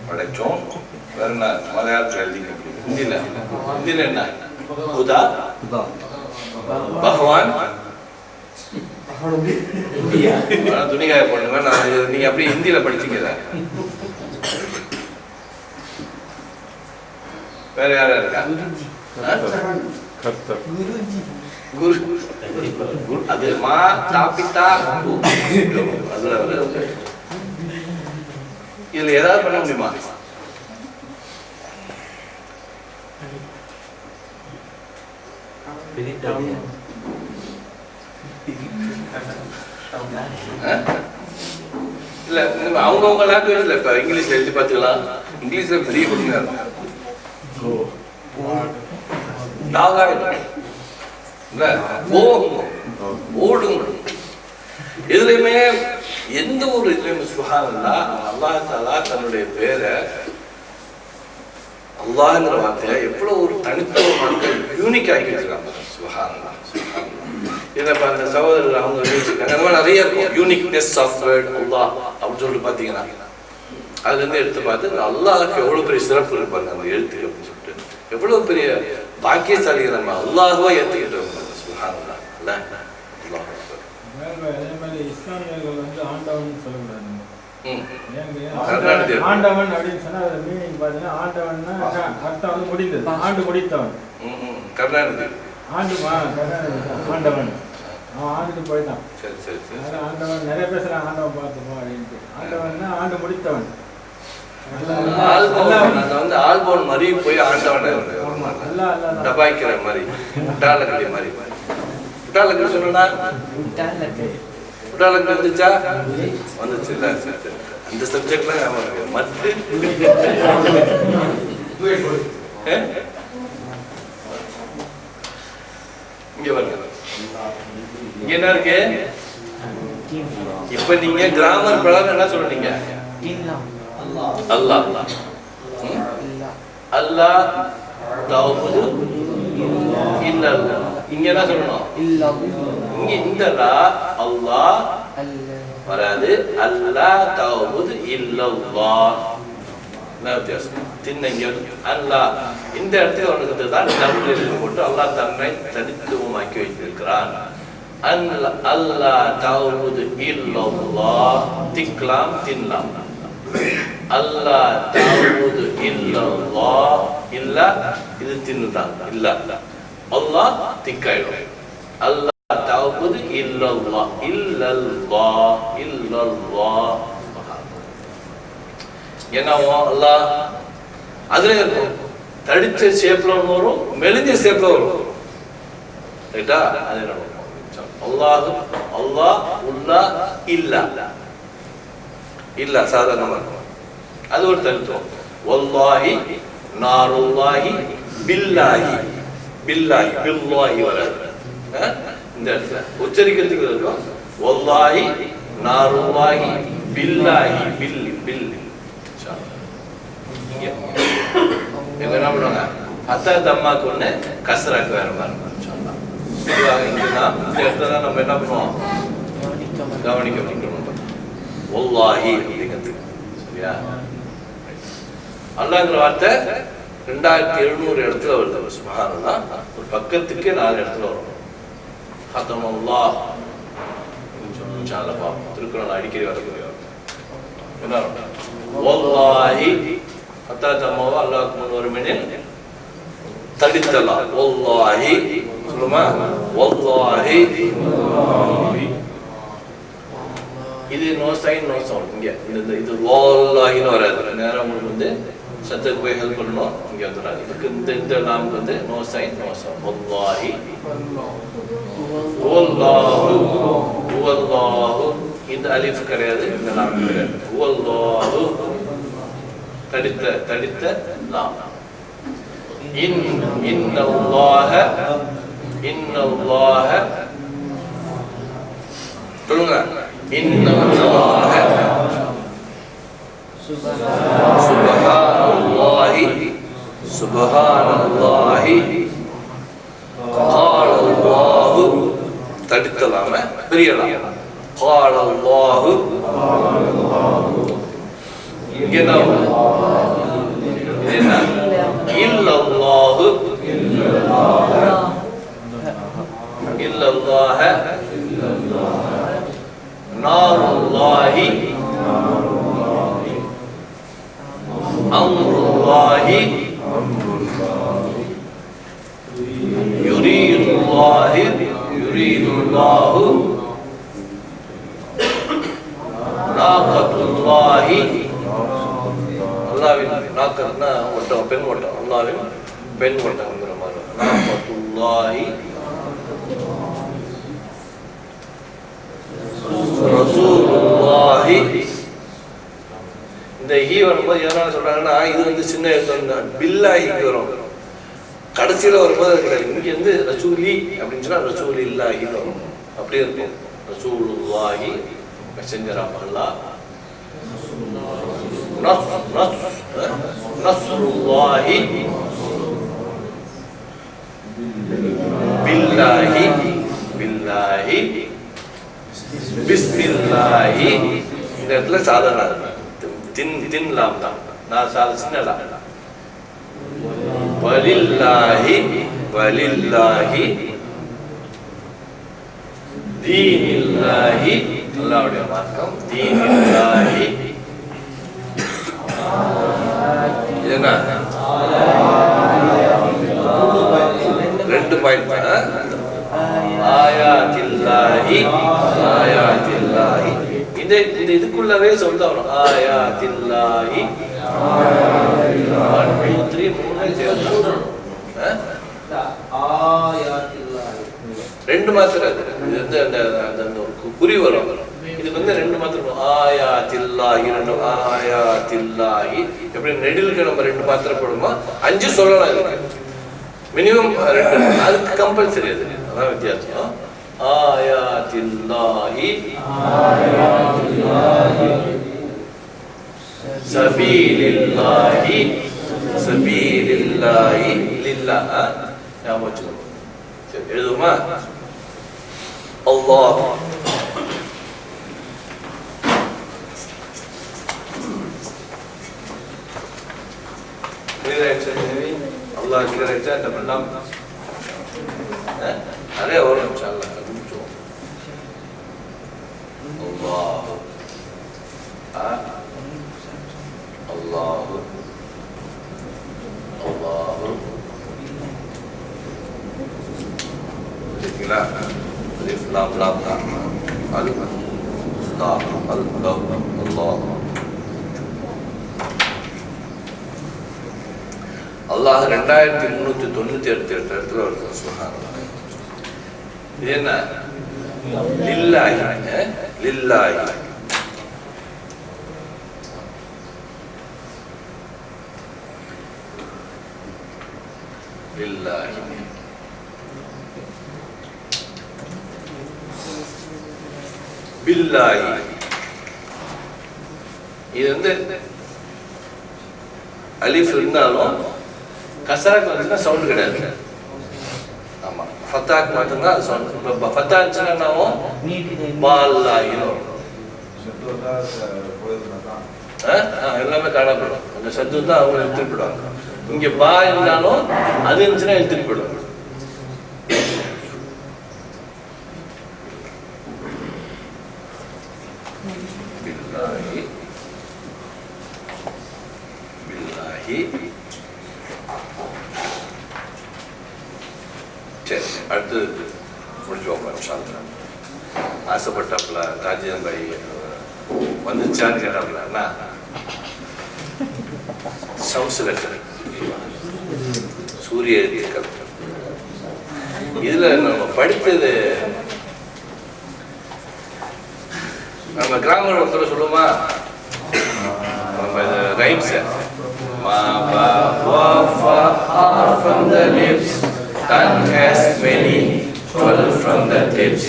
படைச்சோம், வேற என்ன? மலையாளத்தில் எழுதிக்க முடியும். ஹிந்தியில என்ன? புதா, பகவான், துணிகாய போடுங்க. நான் நீங்க அப்படியே ஹிந்தியில படிச்சீங்க. வேற யாரா இருக்கா? குரு, அது மா தாப்பிட்டா அதுல இதுல ஏதாவது பண்ண முடியுமா? இல்ல அவங்க லாங்குவேஜ்ல இப்ப இங்கிலீஷ்ல எழுதி பார்த்துக்கலாம். இங்கிலீஷ்ல பெரிய கொடுங்க. ஓடுங்க. எதுலையுமே எந்த ஒரு இதுலையுமே சுப்ஹானல்லாஹ் அல்லாஹ் தஆலா தன்னுடைய பேரை அல்லாஹ்ங்கிற வார்த்தையை எவ்வளவு ஒரு தனித்துவமான யூனிக் ஆக்கி வச்சிருக்காங்க. சுப்ஹானல்லாஹ் சுப்ஹானல்லாஹ். இதை அந்த சகோதரர் அவங்க வச்சிருக்காங்க. அந்த மாதிரி நிறைய இருக்கும். யூனிக்னஸ் ஆஃப் வேர்ட் அல்லாஹ் அப்படின்னு சொல்லிட்டு பார்த்தீங்கன்னா அதுல இருந்து எடுத்து பார்த்து அல்லாஹ்க்கு எவ்வளவு பெரிய சிறப்பு இருப்பாங்க அந்த எழுத்துக்கு அப்படின்னு சொல்லிட்டு எவ்வளவு பெரிய பாக்கியசாலிகள் நம்ம அல்லாஹ்வா ஏத்துக்கிட்டோம். சுப்ஹானல்லாஹ். இஸ்லாமியர்கள் வந்து ஆண்டவன் சொல்லக்கூடாது. ஆண்டவன் அப்படின்னு சொன்னா அது மீனிங் பாத்தீங்கன்னா ஆண்டவன்னா அர்த்தம் வந்து முடிந்தது, ஆண்டு முடித்தவன். கர்நாடகா ஆண்டவன் அவன் ஆண்டுட்டு போயிட்டான். சரி சரி சரி. ஆண்டவன் நிறைய பேசுறான் ஆண்டவன் பார்த்துப்போம் அப்படின்ட்டு. ஆண்டவன்னா ஆண்டு முடித்தவன். ஆல்போன் மாதிரி போய் ஆண்டவன் டபாய்க்கிற மாதிரி உட்டாலக்கடி மாதிரி உட்டாலக்கடி சொன்னா உட்டாலக்கடி வந்துச்சா வந்துச்சு இல்ல அந்த சப்ஜெக்ட்ல மத்து இங்க வருங்க. இங்க என்ன இருக்கு? இப்ப நீங்க கிராமர் பிரகாரம் என்ன சொல்றீங்க? அல்லாஹ் அல்லாஹ் தஅபுது இல்லல்லாஹ். இங்க என்ன சொல்லணும்? இங்க இந்த அல்லாஹ் வராது. அல்லாஹ் தஅபுது இல்லல்லாஹ். என்ன வித்தியாசம்? தின்னங்க அல்லாஹ் இந்த இடத்துல உனக்கு தான் தமிழில் போட்டு அல்லாஹ் தன்னை தனித்துவமாக்கி வைத்திருக்கிறான். அல்லாஹ் தஅபுது இல்லல்லாஹ். திக்லாம் தின்லாம். அல்லாஹ் தஅபுது இல்லல்லாஹ். இல்ல இது தின்னுதான் இல்ல. அல்லாஹ் திக்காயிடும். அல்லாஹ் தஅபுது இல்லல்லாஹ். இல்லல்லாஹ் இல்லல்லாஹ். என்னவோ அல்லாஹ் அதுல இருக்கும். தடிச்ச ஷேப்ல வரும், மெலிஞ்ச ஷேப்ல வரும். ரைட்டா? அது என்ன அல்லாஹ் அல்லாஹ் உல்லா இல்ல இல்ல சாதாரணமா இருக்கும். அது ஒரு தனித்துவம். வல்லாஹி நாருல்லாஹி பில்லாஹி பில்லாஹி பில்லாஹி வராது. இந்த இடத்துல உச்சரிக்கிறதுக்கு இருக்கும். வல்லாஹி நாருல்லாஹி பில்லாஹி பில் பில். என்ன பண்ணுவாங்க? அத்தா தம்மாக்கு ஒண்ணு கசராக்கு வேற மாதிரி இந்த இடத்துல தான் நம்ம என்ன பண்ணுவோம்? கவனிக்க முடியும். வல்லாஹி அப்படிங்கிறதுக்கு சரியா? அல்லாஹ்ங்கிற வார்த்தை 2700 இடத்துல வருது. சுப்ஹானல்லாஹ். ஒரு பக்கத்துக்கு 4 இடத்துல வரும். ஹதமல்லாஹ் இன்ஷாஅல்லாஹ் திருக்குறள் அடிக்கடி வரக்கூடிய என்ன வல்லாஹி அத்தா தம்மாவா அல்லாஹ்க்கு முன் ஒரு மினிட் தடித்தலா வல்லாஹி சொல்லுமா? வல்லாஹி. இது நோ சைன் நோ சவுண்ட். இங்க இந்த இது வல்லாஹின்னு வராது. நேரா உங்களுக்கு வந்து சத்தத்துக்கு போய் ஹெல்ப் பண்ணணும். இங்க வந்துடாது. இதுக்கு இந்த நாமுக்கு வந்து நோ சைன் நோ சவுண்ட். வல்லாஹி வல்லாஹு வல்லாஹு. இந்த அலிஃப் கிடையாது, இந்த லாம் கிடையாது. வல்லாஹு தடித்த தடித்த லாம். இன்னல்லாஹ சொல்லுங்க. இன்னல்லாஹ சுபஹானல்லாஹி காலல்லாஹு தடுக்கலாம பிரியலாம். காலல்லாஹு இங்க என்ன இல்லல்லாஹு இல்லல்லாஹ நாருல்லாஹி அம்ருல்லாஹி யுரீதுல்லாஹு நாகத்துல்லாஹி அல்லாஹ்வின் நாக்கத்னா ஒட்டம், பெண் ஒட்டம், அல்லாஹ்வின் பெண் ஒட்டம்ங்கிற மாதிரி. நாகத்துல்லாஹி ரசூலுல்லாஹி. இந்த ஈ வரும்போது எதனால சொல்றாங்கன்னா, இது வந்து சின்ன எழுத்து பில்லாஹிக்கு வரும், கடைசியில வரும்போது இங்க வந்து ரசூலி அப்படின்னு சொன்னா ரசூல் இல்லாஹின்னு வரும். அப்படி இருக்கும். ரசூலுல்லாஹி மெசஞ்சர் ஆஃப் அல்லாஹ். நஸ்ருல்லாஹி பில்லாஹி பில்லாஹி பிஸ்மில்லாஹி. இந்த இடத்துல சாதாரண தின் லாம் தான், நான் சின்ன லாம். வலில்லாஹி வலில்லாஹி தீனில்லாஹி, அல்லாஹ்வுடைய மார்க்கம். தீனில்லாஹி என்ன 2 பாயிண்ட். ஆயாத்தில்லாஹி ஆயாத்தில்லாஹி. இந்த இதுக்குள்ளவே சொல்றோம். ஆயாத்தில்லாஹி 1 2 3 2 மாத்திரம். இது வந்து அந்த குறி வரும். இது வந்து 2 மாத்திரம். ஆயாத்தில்லாஹி 2 ஆயாத்தில்லாஹி. எப்படி நெடிலுக்கு நம்ம 2 மாத்திரம் போடுமா, 5 சொல்லலாம். இருக்கு மினிமம் 2. அதுக்கு கம்பல்சரி. அது அதான் வித்தியாசம். ஆயாத்தில்லாஹி சபீலில்லாஹி சபீலில்லாஹி லில்லாஹ். ஞாபகம் வச்சுக்கோங்க. சரி, எழுதுமா? அல்லாஹ் அல்லாஹ் கிளியராயிடுச்சா? இந்த பண்ணலாம் நிறைய வரும். இன்ஷாஅல்லாஹ் முடிச்சுவோம். அல்லாஹ் அல்லாஹ் அல்லாஹ். சரிங்களா? அலிஃப் லாம் லாம் தா அல் தா அல் அல்லாஹ். அல்லாஹ் 2398 இடத்துல வருது. சுப்ஹானல்லாஹ். இது என்ன? லில்லாஹி லில்லாஹி. லில்லாஹி பில்லாஹி. இது வந்து அலிஃப் இருந்தாலும் கசராக்கு வந்துச்சுன்னா சவுண்ட் கிடையாது. ஆமா, ஃபத்தாக்கு மட்டும்தான் அது சவுண்ட். இப்போ ஃபத்தா இருந்துச்சுன்னா பால்லாஹினோ எல்லாமே காணப்படும். அந்த சத்து தான் அவங்க எடுத்துட்டு போயிடுவாங்க. இங்க பா இருந்தாலும் அது இருந்துச்சுன்னா எடுத்துட்டு போயிடுவாங்க. பில்லாஹி பில்லாஹி. சரி, அடுத்து முடிச்சுவோம். இன்ஷாஅல்லாஹ். ஆசைப்பட்டாப்புல தாஜிதன் பாய் வந்துச்சான்னு கேட்டாப்புல. அண்ணா சவுஸ் லெட்டர் சூரிய எழுத்துக்கள். இதுல நம்ம படித்தது நம்ம கிராமர் ஒருத்தர் சொல்லுமா, நம்ம இது rhymes Ma, ba, wa, fa are from the lips. Tongue has many, 12 from the tips.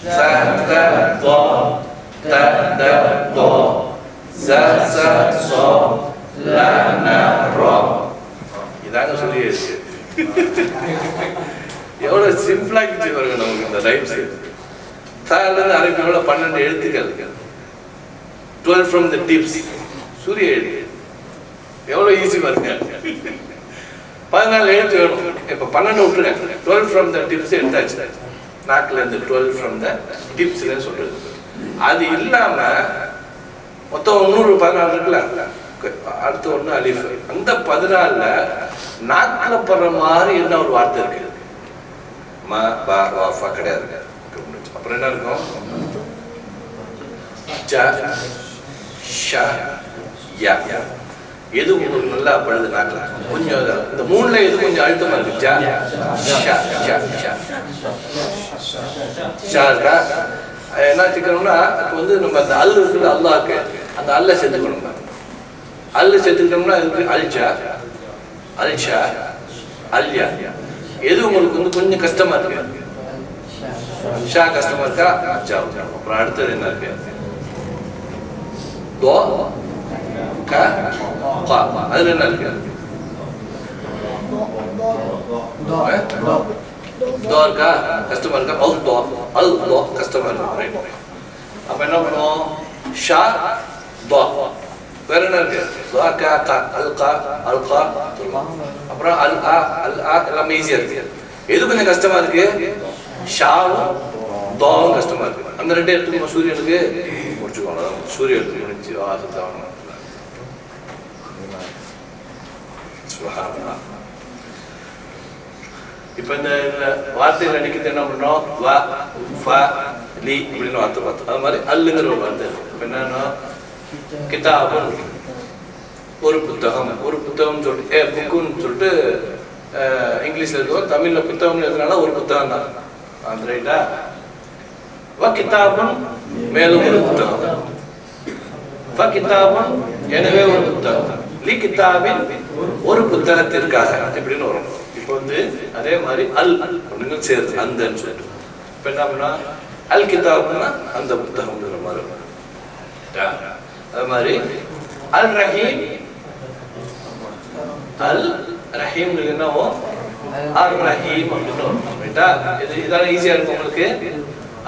Sa, da, do, da, da, do, za, za, so, la, na, ro. இதாங்க சொல்லி எவ்வளோ சிம்பிளாகிச்சு பாருங்க நமக்கு இந்த ரைம்ஸ். தாலேருந்து அரபியோட 12 எழுத்துக்கள், 12 from the tips, சூரிய எழுத்து. எவ்வளோ ஈஸி பாருங்க. 14 எழுத்து வேணும். இப்போ 12 விட்டுருங்க. 12 from the tips எடுத்தாச்சு. நாக்கில் இருந்து 12 from the tipsன்னு சொல்றது. அது இல்லாம மொத்தம் 14 இருக்குல்ல, அடுத்து ஒன்று அலிஃப். அந்த 14ல நாக்கில் படுற மாதிரி என்ன ஒரு வார்த்தை இருக்கு? ம, ப, வ, ஃப கிடையாது. அப்புறம் என்ன இருக்கும்? ஜ, ஷ, ய. எது உங்களுக்கு நல்லா படுது நாக்கில்? கொஞ்சம் இந்த 3ல எது கொஞ்சம் அழுத்தமா இருக்கு? ஜ, ஷ, ஷ, ஷ. ஷ இருக்கா? என்ன வச்சுக்கணும்னா இப்போ வந்து நம்ம அந்த அல் இருக்குது, அல்லாஹ்க்கு அந்த அல்ல சேர்த்துக்கணும். அல்ல சேர்த்துக்கிட்டோம்னா அதுக்கு அல்ஜா, அல்ஷா, அல்யா. எது உங்களுக்கு வந்து கொஞ்சம் கஷ்டமா இருக்கு? ஷா கஷ்டமா இருக்கா? ஜா. அப்புறம் அடுத்தது என்ன இருக்கு? தோ, க, கா. அதுல என்ன இருக்கு? தோ இருக்கா? கஷ்டமா இருக்கா? அல் தோ, அல் தோ கஷ்டமா இருக்கு. அப்ப என்ன பண்ணுவோம்? ஷா, தோ. வேற என்ன இருக்கு? தோ, க, கா, அல் கா, அல் கா. அப்புறம் அல் ஆ, அல் ஆ எல்லாமே ஈஸியா இருக்கு. எது கொஞ்சம் கஷ்டமா இருக்கு? ஷாவும் தோவும் கஷ்டமா இருக்கு. அந்த 2 எடுத்து சூரியனுக்கு முடிச்சுக்கோங்க. சூரிய எடுத்து முடிச்சு ஆசத்தாங்க. இப்ப இந்த வார்த்தைகள் அடிக்கிறது என்ன பண்றோம்? வ, ஃப, லி இப்படின்னு வார்த்தை பார்த்தோம். அது மாதிரி அல்லுங்கிற ஒரு வார்த்தை இருக்கு. இப்ப என்னன்னா கிதாபுன் ஒரு புத்தகம், ஒரு புத்தகம் சொல்லிட்டு புக்குன்னு சொல்லிட்டு இங்கிலீஷ்ல இருக்கும். தமிழ்ல புத்தகம்னு எழுதுனால ஒரு புத்தகம் தான். அந்த ரைட்டா? வ கிதாபுன் மேலும் ஒரு புத்தகம், ஃப கிதாபுன் எனவே ஒரு புத்தகம், லி கிதாபின் ஒரு புத்தகத்திற்காக இப்படின்னு வரும். இப்போ வந்து அதே மாதிரி அல் அப்படின்னு சேர்த்து அந்தன்னு சொல்லிட்டு இப்போ என்ன பண்ணா அல் கிதாப்னா அந்த புத்தகம்ங்கிற மாதிரி வரும். அது மாதிரி அல் ரஹீம், அல் ரஹீம் என்னவோ அல் ரஹீம் அப்படின்னு வரும். ரைட்டா? இதெல்லாம் ஈஸியா இருக்கும் உங்களுக்கு.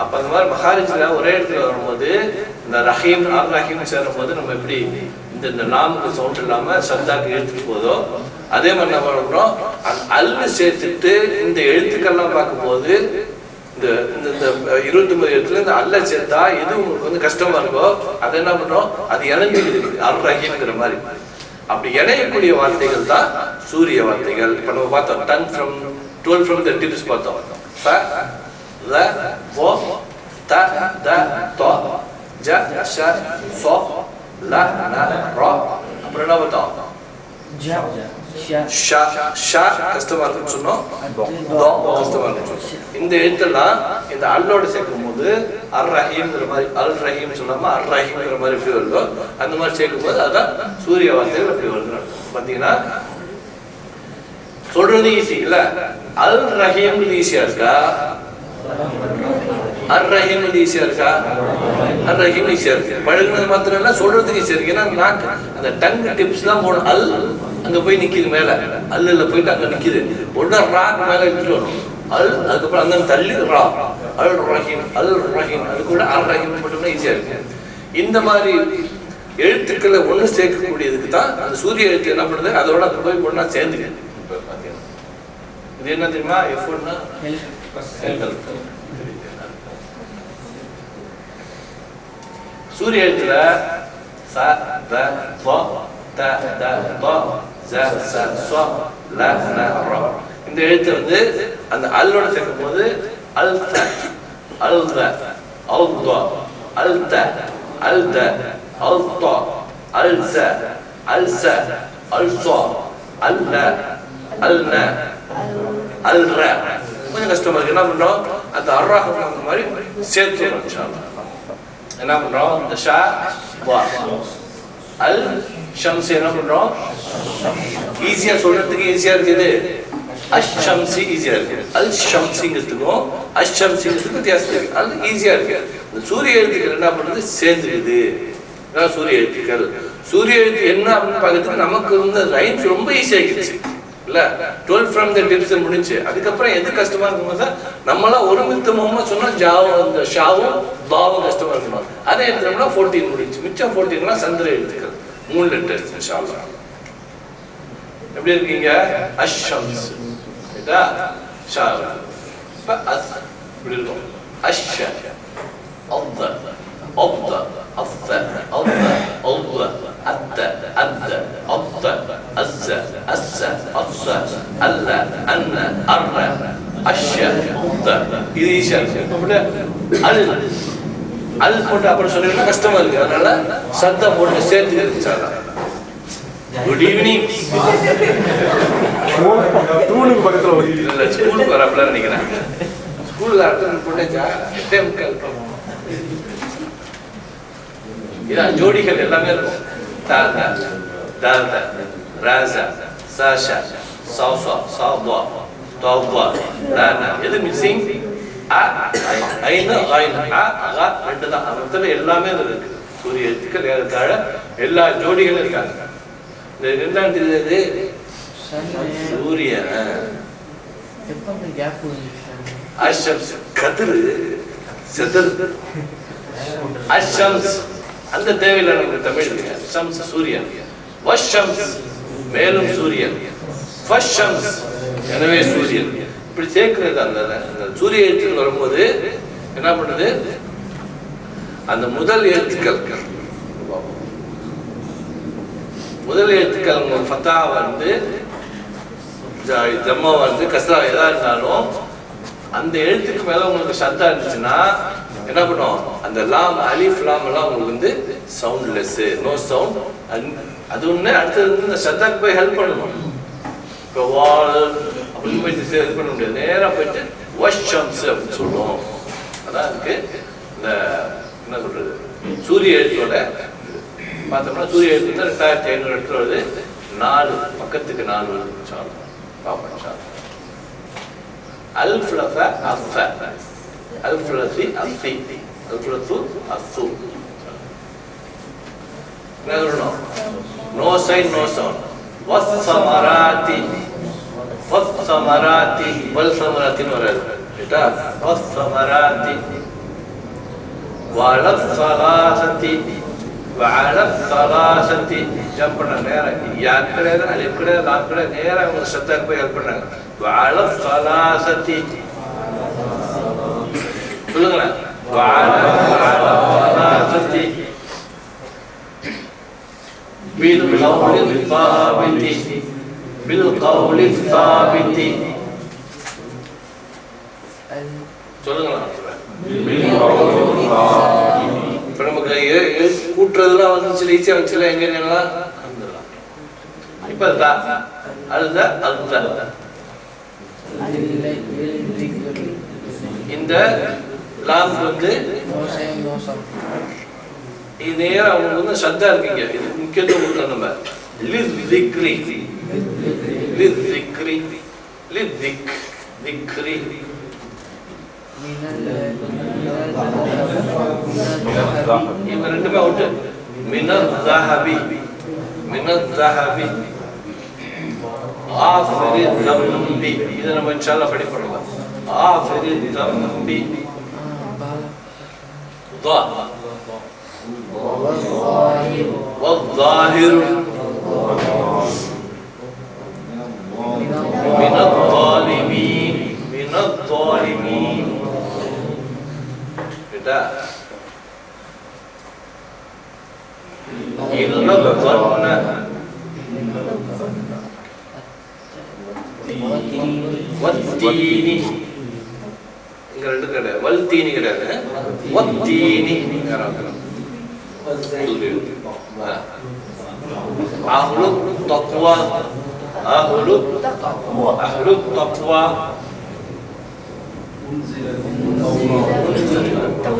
அப்ப அந்த மாதிரி மகாரிஜ்ல ஒரே இடத்துல வரும்போது இந்த ரஹீம் அல் ரஹீம் சேரும் போது நம்ம எப்படி இந்த நாமுக்கு சவுண்ட் இல்லாம சத்தாக்கு எடுத்துட்டு போதோ அதே மாதிரி நம்ம பண்றோம். அல்லு சேர்த்துட்டு இந்த எழுத்துக்கள்லாம் பார்க்கும்போது இந்த இந்த 29 எழுத்துல இந்த அல்ல சேர்த்தா எது உங்களுக்கு வந்து கஷ்டமா இருக்கோ அதை என்ன பண்றோம்? அது இணைஞ்சிடுது அல் ரஹீம்ங்கிற மாதிரி. அப்படி இணையக்கூடிய வார்த்தைகள் தான் சூரிய வார்த்தைகள். இப்ப நம்ம பார்த்தோம் 12 from the tips பார்த்தோம். ஃப, ல, வ, த, த, த, ஜ, ஷ, ஃப, ல, ந, ர. அப்புறம் என்ன பார்த்தோம்? ஷ, ஷ கஷ்டமா இருக்குன்னு சொன்னோம். தோ கஷ்டமா இருக்குன்னு சொன்னோம். இந்த எழுத்தெல்லாம் இந்த அல்லோட சேர்க்கும் போது அர் ரஹீம்ங்கிற மாதிரி, அல் ரஹீம் சொல்லாம அர் ரஹீம்ங்கிற மாதிரி எப்படி வருதோ அந்த மாதிரி சேர்க்கும் போது அதான் சூரிய வார்த்தைகள் எப்படி வருது. பாத்தீங்கன்னா சொல்றது ஈஸி இல்ல? அல் ரஹீம் ஈஸியா இருக்கா? அர் ரஹீம் ஈஸியா இருக்கா? அர் ரஹீம் ஈஸியா இருக்கு. பழகுனது மாத்திரம் இல்ல, சொல்றதுக்கு ஈஸியா இருக்கு. ஏன்னா நாக்கு அந்த டங் டிப்ஸ் தான் போகணும். அல் அங்க போய் நிக்குது மேல, அல்ல போயிட்டு அங்க நிக்குது. உடனே ராக்கு மேல எடுத்துட்டு வரும் அல், அதுக்கப்புறம் அந்த தள்ளி ரா, அல் ரஹீம், அல் ரஹீம். அது கூட அல் ரஹீம் மட்டும்தான் ஈஸியா இருக்கு. இந்த மாதிரி எழுத்துக்களை ஒண்ணு சேர்க்கக்கூடியதுக்கு தான் அந்த சூரிய எழுத்து என்ன பண்ணுது, அதோட அது போய் ஒண்ணா சேர்ந்துக்கு. இது என்ன தெரியுமா? எஃப்னா சூரிய எழுத்துல ச, த, ப, த, த, ப, ஜ, ச, ச, ல, ந, ர. இந்த எழுத்து வந்து அந்த அல்லோட சேர்க்கும் போது அல்த, அல்த, அல்த, அல்த, அல்த, அல்த, அல்ச, அல்ச, அல்ச, அல்ல, அல்ன, அல்ர. கொஞ்சம் கஷ்டமா இருக்கு. என்ன பண்றோம்? அந்த அர்ரா மாதிரி சேர்த்து என்ன பண்றோம்? இந்த ஷா, வா, அல் ஷம்ஸ் என்ன பண்றோம்? ஈஸியா சொல்றதுக்கு ஈஸியா இருக்குது. அஷம்சி ஈஸியா இருக்கு. அல் ஷம்சிங்கிறதுக்கும் அஷம்சிங்கிறதுக்கும் வித்தியாசம் இருக்கு. அது ஈஸியா இருக்கு. இந்த சூரிய எழுத்துக்கள் என்ன பண்ணுறது? சேர்ந்துக்குது. அதான் சூரிய எழுத்துக்கள். சூரிய எழுத்து என்ன அப்படின்னு பார்க்கறதுக்கு நமக்கு வந்து ரைம்ஸ் ரொம்ப ஈஸியா ஆகிடுச்சு இல்ல. 12 from the tips முடிஞ்சு. அதுக்கப்புறம் எது கஷ்டமா இருக்கும் தான் நம்மளாம் ஒரு மித்தமா சொன்னா ஜாவும் இந்த ஷாவும் பாவும் கஷ்டமா இருக்கணும். அதே எடுத்தோம்னா 14 முடிஞ்சு. மிச்சம் 14 சந்திர எழுத்துக்கள் 3 லெட்டர்ஸ் இன்ஷா அல்லாஹ். எப்படி இருக்கீங்க? அஷம்ஸ் இதா ஷா ப அஸ் இப்படி இருக்கும். அஷ அல்த அல்த அஸ்த அல்த அல்த அத்த அத்த அத்த அஸ்ஸ அஸ்ஸ அஸ்ஸ அல்ல அன்ன அர்ர அஷ அல்த. இது ஈஸியா இருக்கு. இப்படி அல் அல் போட்டு அப்புறம் சொன்னீங்கன்னா கஷ்டமா இருக்கு. அதனால சத்தம் போட்டு சேர்த்து இருந்துச்சாங்க. Good evening. தூணுக்கு பக்கத்துல இல்ல ஸ்கூலுக்கு வரப்பல நினைக்கிறேன். ஸ்கூல்ல அட்டன் பண்ணேஜா டைம் கால் இதான் ஜோடிகள் எல்லாமே இருக்கும். தாதா தாதா ராசா சாஷா சாசா சாவா தவா தானா. எது மிஸ்ஸிங்? அ ஐன ஐன அ அ ரெண்டு தான். மொத்தம் எல்லாமே இருக்கு. சூரிய எழுத்துக்கள் ஏறத்தாழ எல்லா ஜோடிகளும் இருக்காங்க. இந்த ரெண்டாம் தெரியுது சூரியன். அஷம்ஸ் கதிரு செதர். அஷம்ஸ் அந்த தேவையில்லை நமக்கு தமிழ். ஷம்ஸ் சூரியன். வஷம்ஸ் மேலும் சூரியன். ஃபஷம்ஸ் எனவே சூரியன். இப்படி சேர்க்கிறது. அந்த சூரிய எழுத்துக்கள் வரும்போது என்ன பண்ணுது? அந்த முதல் எழுத்துக்கள் ஃபத்தா வந்து ஜம்மா வந்து கஸ்ரா எதா இருந்தாலும் அந்த எழுத்துக்கு மேல உங்களுக்கு சத்தா இருந்துச்சுன்னா என்ன பண்ணும்? அந்த லாம் அலிஃப் லாம் எல்லாம் உங்களுக்கு வந்து சவுண்ட்லெஸ், நோ சவுண்ட். அது ஒண்ணு. அடுத்தது இந்த சத்தாக்கு போய் ஹெல்ப் பண்ணணும். இப்போ வால் அப்படின்னு போயிட்டு ஹெல்ப் பண்ண முடியாது. நேரா போயிட்டு வஷம்ஸ் அப்படின்னு சொல்லுவோம். அதான் இருக்கு. இந்த என்ன சொல்றது சூரிய எழுத்தோட பார்த்தோம்னா சூரிய எழுத்து 2500 இடத்துல வருது. 4 பக்கத்துக்கு 4 வருது. பார்ப்போம். الفلفة الفاء الفلفي الفي الفلفو الثو. no sign no sound. والثمرات والثمرات والثمرات ورد إذا والثمرات وعلى الثلاثة وعلى الثلاثة جنبنا نيرا يا كده ألف كده لام كده نيرا ونشتاق بيهلبنا وعلى الثلاثة சொல்லுங்களேன். وعلى الثلاثة بالقول الثابت بالقول الثابت சொல்லுங்களேன். இப்போ நமக்கு கூட்டுறதுலாம் வந்துச்சு ஈஸியா வந்துச்சுல. எங்க என்னலாம் இப்ப அதுதான் அதுதான் இந்த லாம் வந்து இது நேரம் அவங்களுக்கு வந்து சத்தா இருக்கீங்க. இது முக்கியத்துவம் கொடுக்கணும். நம்ம லித்ரிக்ரி லித்ரிக்ரி லித்ரிக் திக்ரி இவங்க ரெண்டுமே அவுட்டு. மினல் ذهبி மினல் ذهبி ஆஃபிரி தம்பி. இதை நம்ம இன்ஷால்லா படிப்போம். ஆஃபிரி தம்பி ضا والظاهر من الظالمين من الظالمين. كده إلا الظن والتين. இங்க ரெண்டு கிடையாது. வல்தீனி கிடையாது. வத்தீனி அஹ்லு தக்வா அஹ்லு தக்வா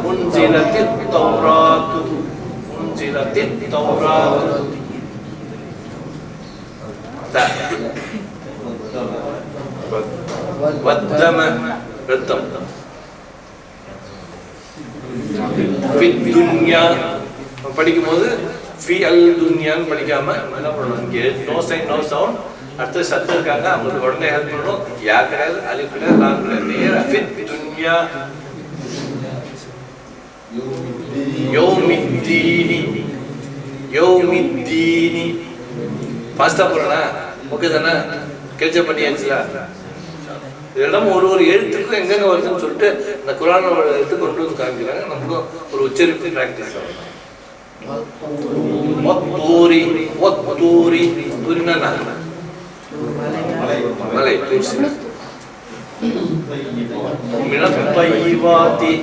أنزلت التوراة أنزلت فصلت التوراة والدم رتم في الدنيا படிக்கும் போது في الدنيا படிக்காம என்ன பண்ணணும் இங்க நோ சைன் நோ சவுண்ட் அடுத்து சத்து இருக்காங்க அவங்களுக்கு உடனே ஹெல்ப் பண்ணணும் யா கிடையாது அலிஃப் கிடையாது லாம் கிடையாது நேரா في الدنيا يوم الدين ஃபாஸ்டா போறேனா ஓகே தானே கேட்சப் பண்ணியாச்சுல இதெல்லாம் ஒரு ஒரு எழுத்துக்கும் எங்கெங்க வருதுன்னு சொல்லிட்டு இந்த குர்ஆனோட எழுத்து கொண்டு வந்து காமிக்கிறாங்க நமக்கு ஒரு உச்சரிப்பு பிராக்டிஸ் ஆகும் வத்தூரி தூரினா மலை தூசி மினத் தையிபாத்தி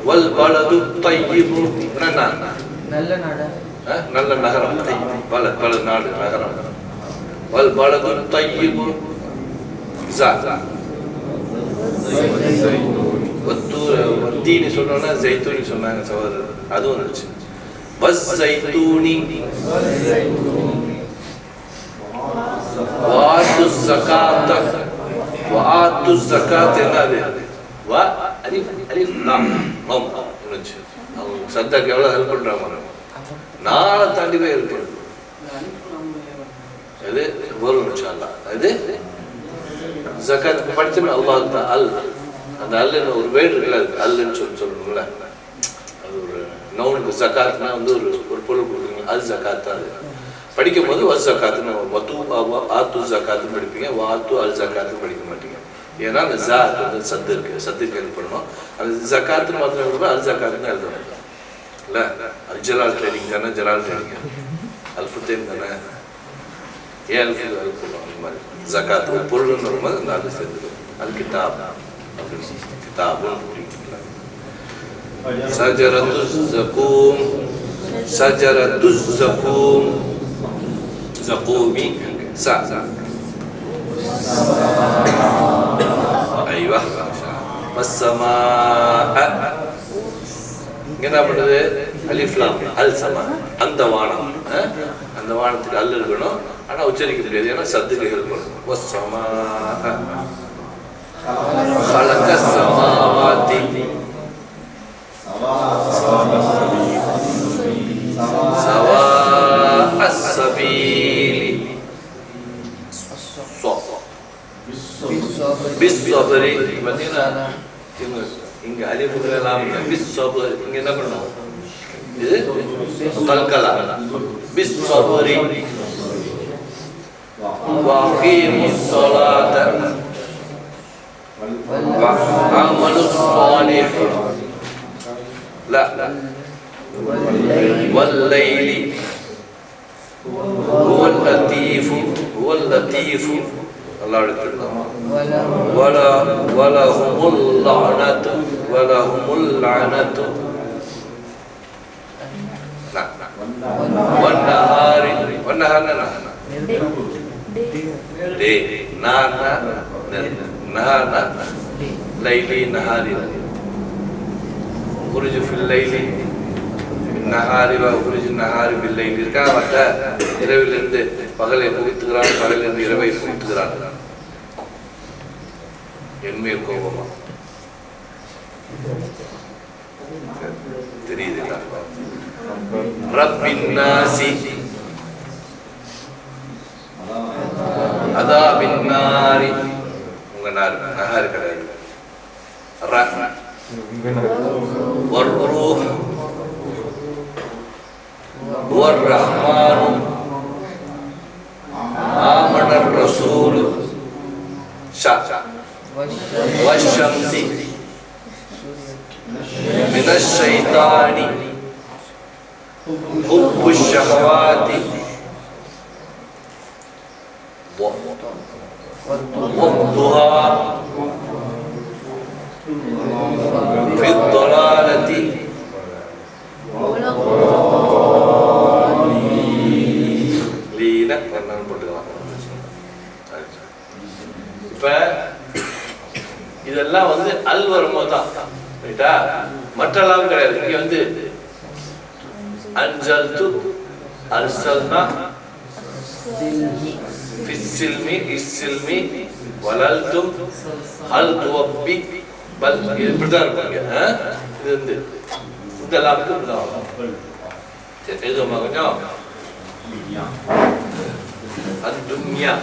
والبلد الطيب நல்ல நாடா நல்ல நகரம் பல நாடு நகரம் والبلد الطيب والتين சொன்னோம்னா ஜைத்தூனி சொன்னாங்க சகோதரர் அதுவும் இருந்துச்சு والزيتون وآتوا الزكاة என்னது வா அலிஃப் லாம் லம் இருந்துச்சு அவங்க சத்தாக்கு எவ்வளவு ஹெல்ப் பண்றாங்க நாளை தாண்டி போய் ஹெல்ப் பண்ணுது இது வரும் இன்ஷா அல்லாஹ் இது ஜகாத் படிச்சோம்னா அல்லாஹ் அல் அந்த அல்ல ஒரு வேர்டு இருக்குல்ல அல்லன்னு சொல்லணும்ல அது ஒரு நவுனுக்கு ஜகாத்னா வந்து ஒரு பொருள் கொடுக்குறீங்க அது ஜகாத் அது படிக்கும் போது வஸ் ஜகாத்னு ஆத்து ஜகாத்னு படிப்பீங்க வாத்து அல் ஜகாத்னு படிக்க மாட்டீங்க ஏன்னா அந்த ஜாத் வந்து சத்து இருக்கு சத்துக்கு ஹெல்ப் பண்ணணும் அந்த ஜகாத்னு மாத்திரம் எழுதணும் அல் ஜகாத்னு எழுதணும் இல்லை அல் ஜலால் ட்ரைனிங் தானே ஜலால் ட்ரைனிங் அல்ஃபுத்தேன் தானே ஏன் அல்ஃபு ஹெல்ப் பண்ணுவோம் அந்த மாதிரி ஜகாத் ஒரு பொருள்னு வரும்போது அந்த அது சேர்ந்துடும் அல் கிதாப் அப்படின்னு கிதாபுன்னு சஜரத்து ஜக்கூம் زقومي سا ايوه والسماء என்ன பண்ணுது அலிஃப் லாம் அல் சமா அந்த வானம் அந்த வானத்துக்கு அல் இருக்கணும் ஆனா உச்சரிக்க முடியாது ஏன்னா சத்துக்கு ஹெல்ப் பண்ணணும் வஸ்ஸமா خلق السماوات سواء السبيل بالصبر பார்த்தீங்கன்னா இங்க அலிஃப் லாம் بالصبر இங்க என்ன பண்ணணும் இது கல்கலா بالصبر واقيموا الصلاة وعملوا الصالح لا والليل هو اللطيف الله ولهم اللعنة والنهار نهار ليلي نهاري خرج في الليل நஹாரி வகுரிஜ் நஹாரி பில்லை இருக்கா வந்த இரவிலிருந்து பகலை புகுத்துகிறான் பகலிலிருந்து இரவை புகுத்துகிறான் என்மேல் கோபமா தெரியுது ரப்பின் நாசி அதாபின் நாரி உங்க நார் நஹாரி கிடையாது வர்ரூஹ் هو الرحمن آمن الرسول والشمس من الشيطان حب الشهوات والضحى في الضلالة இப்ப அல் வரும்போது தான் ரைட்டா, மற்றெல்லாம் கிடையாது. இங்க வந்து அன்சல்து அர்சல்னா ஃபிஸ்ஸில்மி இஸ்ஸில்மி வலல்தும் ஹல் துவப்பி பல், இப்படிதான் இருப்பாங்க. இது வந்து இந்த லாபத்துக்கு இப்படிதான் வரும். சரி எழுதுவோமா கொஞ்சம். அத்துன்யா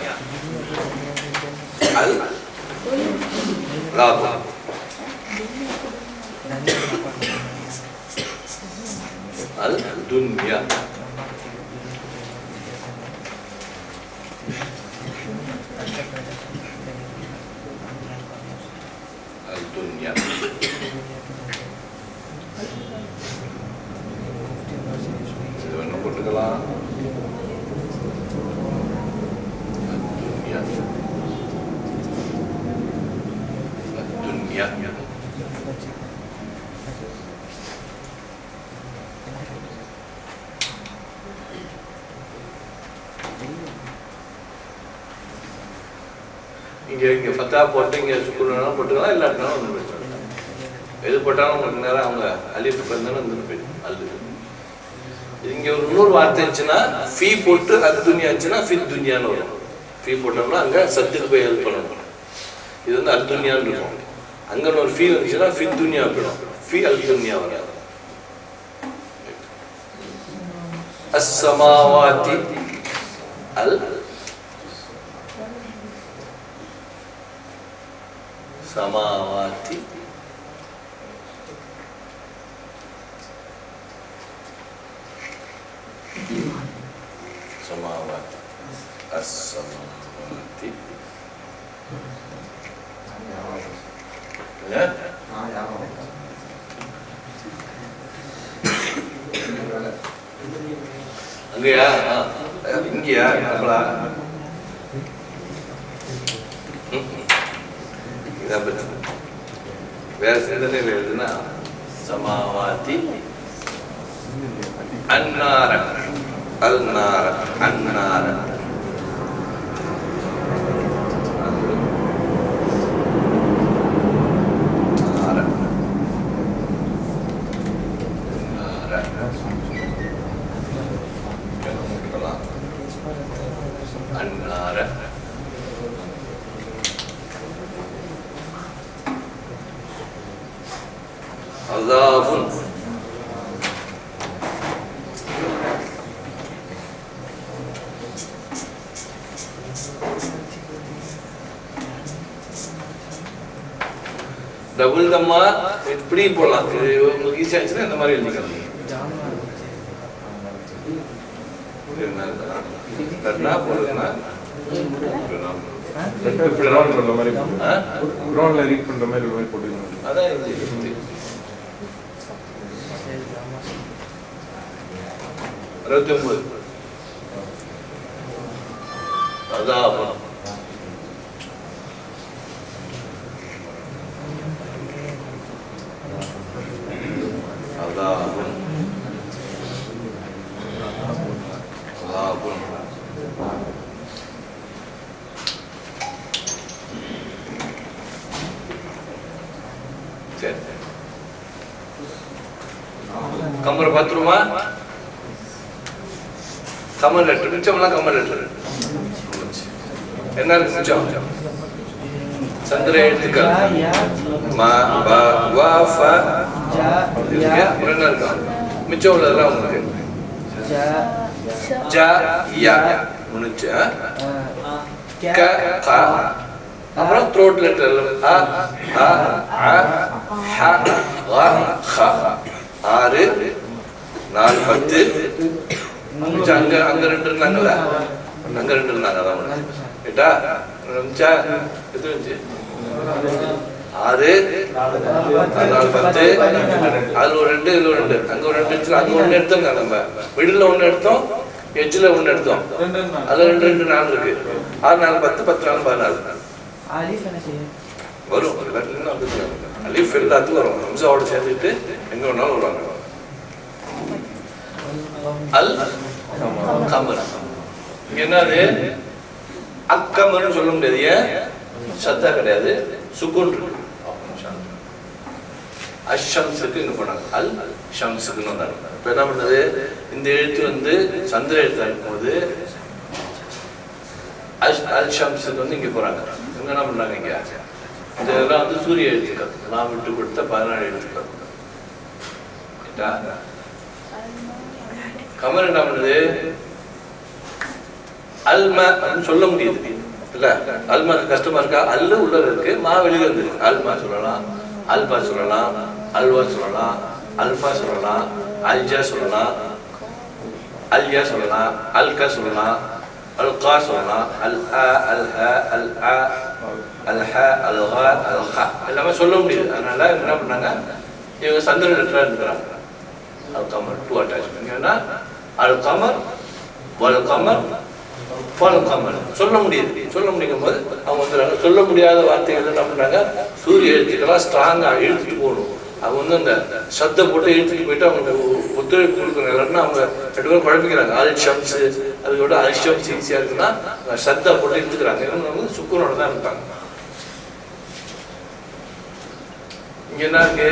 அல் லாபம் அல் துன்யா. அல் துன்யா இது என்ன போட்டுக்கலாம். الدنيا இங்க ஃபத்தா போட்டு இங்க சுக்குனாலும் போட்டுக்கலாம், இல்லாட்டினாலும் ஒன்று போயிட்டு எது போட்டாலும் உங்களுக்கு நேரம் அவங்க அலிஃப் பண்ணாலும் வந்து போயிடும் அல்லு. இங்க ஒரு இன்னொரு வார்த்தை இருந்துச்சுன்னா ஃபீ போட்டு அது துணியா இருந்துச்சுன்னா ஃபில் துனியான்னு வரும். ஃபீ போட்டோம்னா அங்க சத்துக்கு போய் ஹெல்ப் பண்ணணும். இது வந்து அல் துனியான்னு இருக்கும். அங்க ஒரு ஃபீ வந்துச்சுன்னா ஃபில் துனியா போயிடும். ஃபீ அல் துனியா வராது. அஸ்ஸமாவாதி அல் சமாவாதி சமாவாதி அஸ்ஸமாவாதி அங்கயா இங்கயா நம்மளா இதான் பிரச்சனை. வேற சிந்தனையில் எழுதுனா சமாவாதி அன்னார அல்நார அன்னார அன்னார அதாபுன் டபுள் தம்மா இப்படி போடலாம். இது உங்களுக்கு ஈஸியா இருந்துச்சுன்னா இந்த மாதிரி எழுதிக்கலாம். கர்ணா போடுறதுன்னா க்ரௌண்ட் பண்ற மாதிரி க்ரௌண்ட்ல ரீட் பண்ற மாதிரி ஒரு மாதிரி போட்டுக்கணும். அதான் இது 69 அதான் கம்பர் பாத்ரூமா கமல் லெட்டர் மிச்சம்லாம் கமல் லெட்டர் என்ன இருக்கு மிச்சம் சந்திர எழுத்துக்கள் மா பா வா ஃப இருக்கு என்ன இருக்கு மிச்சம் உள்ளதெல்லாம் உங்களுக்கு ஜ யா முடிஞ்ச க க அப்புறம் த்ரோட் லெட்டர் அ அ அ ஹ வ ஹ 6 4 10 அங்க அங்க ரெண்டு இருந்தாங்கல்ல அங்க ரெண்டு இருந்தாங்க அதான் கேட்டா நிமிஷா எத்தனை இருந்துச்சு 6 4 10 அதுல ஒரு 2 இதுல ஒரு 2 அங்க ஒரு 2 இருந்துச்சு அங்க ஒண்ணு எடுத்தோங்க நம்ம மிடில் ஒண்ணு எடுத்தோம் எட்ஜ்ல ஒண்ணு எடுத்தோம் அதுல 2 2 4 இருக்கு 6 4 10 10 4 14 அலிஃப் என்ன செய்யும் வரும் எல்லாத்துலயும் வந்து அலிஃப் எல்லாத்துக்கும் வரும் ஹம்சாவோட சேர்த்துட்டு எங்க வேணாலும் வருவாங்க அல் கமர் என்னது அக்கமர்னு சொல்ல முடியாது ஏன் சத்தா கிடையாது சுக்குன் இருக்கு அஷம்ஸுக்கு இங்கே போனாங்க, அல் ஷம்ஸுக்குன்னு வந்தாங்க. இப்போ என்ன பண்ணுது, இந்த எழுத்து வந்து சந்திர எழுத்தாக இருக்கும்போது அல் ஷம்ஸுக்கு வந்து இங்கே போகிறாங்க. இவங்க என்ன பண்ணாங்க, இங்கே இதெல்லாம் வந்து சூரிய எழுத்துக்கள், நான் விட்டு கொடுத்த 14 எழுத்துக்கள். கமர் என்ன பண்ணுது, அல்மா சொல்ல முடியுது இல்ல, அல்மாக்கு கஷ்டமா இருக்கா, அல்ல உள்ள இருக்கு, மா வெளியில இருக்கு. அல்மா சொல்லலாம், அல்பா சொல்லலாம், அல்வா சொல்லலாம், அல்பா சொல்லலாம், அல்ஜா சொல்லலாம், அல்யா சொல்லலாம், அல்கா சொல்லலாம், அல்கா சொல்லலாம், அல்ஹா அல்ஹா அல்ஆ அல்ஹா அல்கா அல்ஹா எல்லாமே சொல்ல முடியுது. அதனால என்ன பண்ணாங்க, இவங்க சந்திர லெட்டரா இருக்கிறாங்க. அல் கமர் டூ அட்டாச்மெண்ட் ஏன்னா அல் கமர் வல் கமர் ஃபல் கமர் சொல்ல முடியுது. சொல்ல முடியும் போது அவங்க வந்துடுறாங்க. சொல்ல முடியாத வார்த்தைகள் என்ன பண்றாங்க, சூரிய எழுத்துக்கெல்லாம் ஸ்ட்ராங்கா இழுத்துட்டு போகணும். அவங்க வந்து அந்த சத்தை போட்டு இழுத்துட்டு போயிட்டு அவங்களுக்கு ஒத்துழைப்பு கொடுக்கணும். இல்லைன்னா அவங்க 2 பேரும் குழப்பிக்கிறாங்க. அல் ஷம்ஸ் அதோட அல் ஷம்ஸ் ஈஸியா இருக்குன்னா சத்தை போட்டு இழுத்துக்கிறாங்க. இவங்க வந்து சுக்குனோட தான் இருப்பாங்க. இங்க என்ன இருக்கு,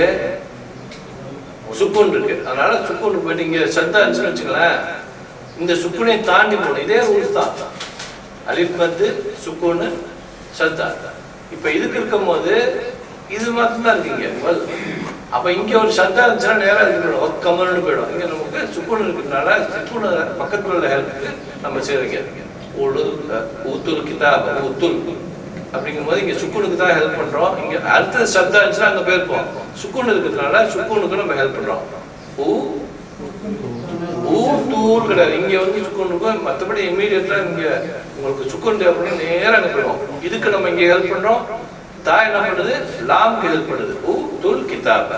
சுக்குன் இருக்கு. அதனால சுக்குன் போயிட்டு இங்க சத்தா இருந்துச்சுன்னு வச்சுங்களேன், இந்த சுக்குனை தாண்டி போகணும். இதே ரூல்ஸ் தான், அலிஃப் மத்து சுக்குன்னு சத்தா. இப்ப இதுக்கு இருக்கும் போது இது மட்டும்தான் இருக்கீங்க. அப்ப இங்க ஒரு சத்தா இருந்துச்சுன்னா நேரம் இருக்கணும், ஒக்கமல்னு போயிடும். இங்க நமக்கு சுக்குன் இருக்கிறதுனால சுக்குன பக்கத்துல உள்ள ஹெல்ப்புக்கு நம்ம செய்யறீங்க. ஊத்துல் கிதாப் ஊத்துல் அப்படிங்கும் போது இங்க சுக்குனுக்கு தான் ஹெல்ப் பண்றோம். இங்க அடுத்த சத்தா இருந்துச்சுன்னா அங்க போயிருப்போம். சுக்குன் இருக்கிறதுனால சுக்குனுக்கு நம்ம ஹெல்ப் பண்றோம். தூள் கிடையாது. இங்க வந்து சுக்குனுக்கும் மற்றபடி இமீடியட்டா இங்க உங்களுக்கு சுக்குன் தேவைப்படும், நேரம் அங்க போயிடும். இதுக்கு நம்ம இங்க ஹெல்ப் பண்றோம். தா என்ன பண்ணுது, லாம்க்கு ஹெல்ப் பண்ணுது. தூள் கிதாப்.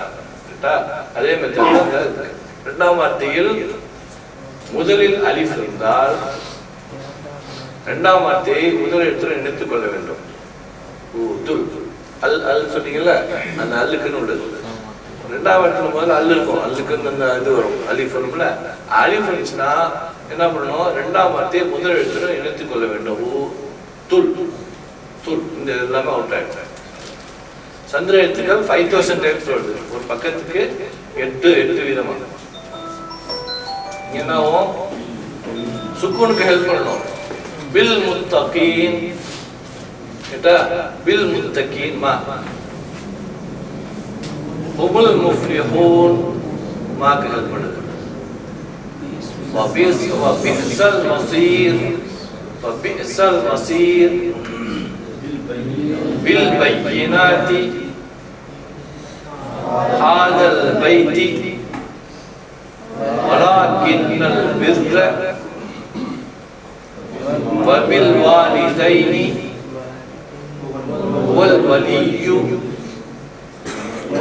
அதே மெத்தட். இரண்டாம் வார்த்தையில் முதலில் அலிஃப் இருந்தால் இரண்டாம் வார்த்தையை முதல் இடத்துல நினைத்துக் கொள்ள வேண்டும். துல் அல் அல் சொன்னீங்கல்ல, அந்த அல்லுக்குன்னு உள்ளது. ரெண்டாவது இடத்துல முதல்ல அல் இருக்கும், அல்லுக்குன்னு அந்த இது வரும், அலிஃப் வரும்ல. அலிஃப் இருந்துச்சுன்னா என்ன பண்ணணும், இரண்டாம் வார்த்தையை முதல் இடத்துல இணைத்துக் கொள்ள வேண்டும். துல் துல் இந்த எல்லாமே அவுட் ஆயிடுச்சு. சந்திர எழுத்துக்கள் 5000 டைம்ஸ் வருது. ஒரு பக்கத்துக்கு 8 விதமா. என்னவும் சுக்குனுக்கு ஹெல்ப் பண்ணணும். பில் முத்தகீன் கேட்டா பில் முத்தகீன் மா ஹுமுல் முஃப்லிஹூன் மாக்கு ஹெல்ப் பண்ணுது. வபிஸல் மஸீர் வபிஸல் மஸீர் பில் பையினாத்தி ஹாதல் பைத்தி வலாக்கின்னல் பிர்ர وبالوالدين والولي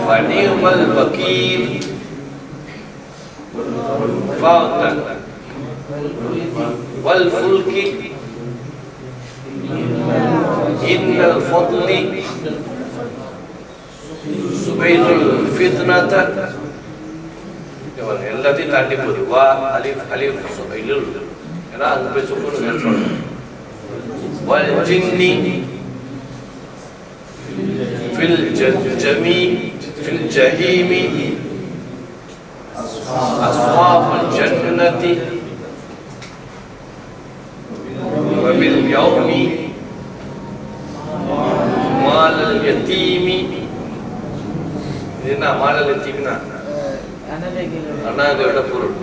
ونعم الوكيل فاطر والفلك إن الفضل سبيل الفتنة எல்லாத்தையும் தாண்டி போகுது. வா அலிஃப் அலிஃப் சுபைலுல் ஏன்னா அங்க போய் சுக்குன்னு ஹெல்ப் பண்ணணும். வல் ஜின்னி ஃபில் ஜமீ ஃபில் ஜஹீமி அஸ்ஹாபுல் ஜன்னதி வபில் யௌமி மாலல் யதீமி. என்ன மாலல் யதீம்னா அனாதையோட பொருள்.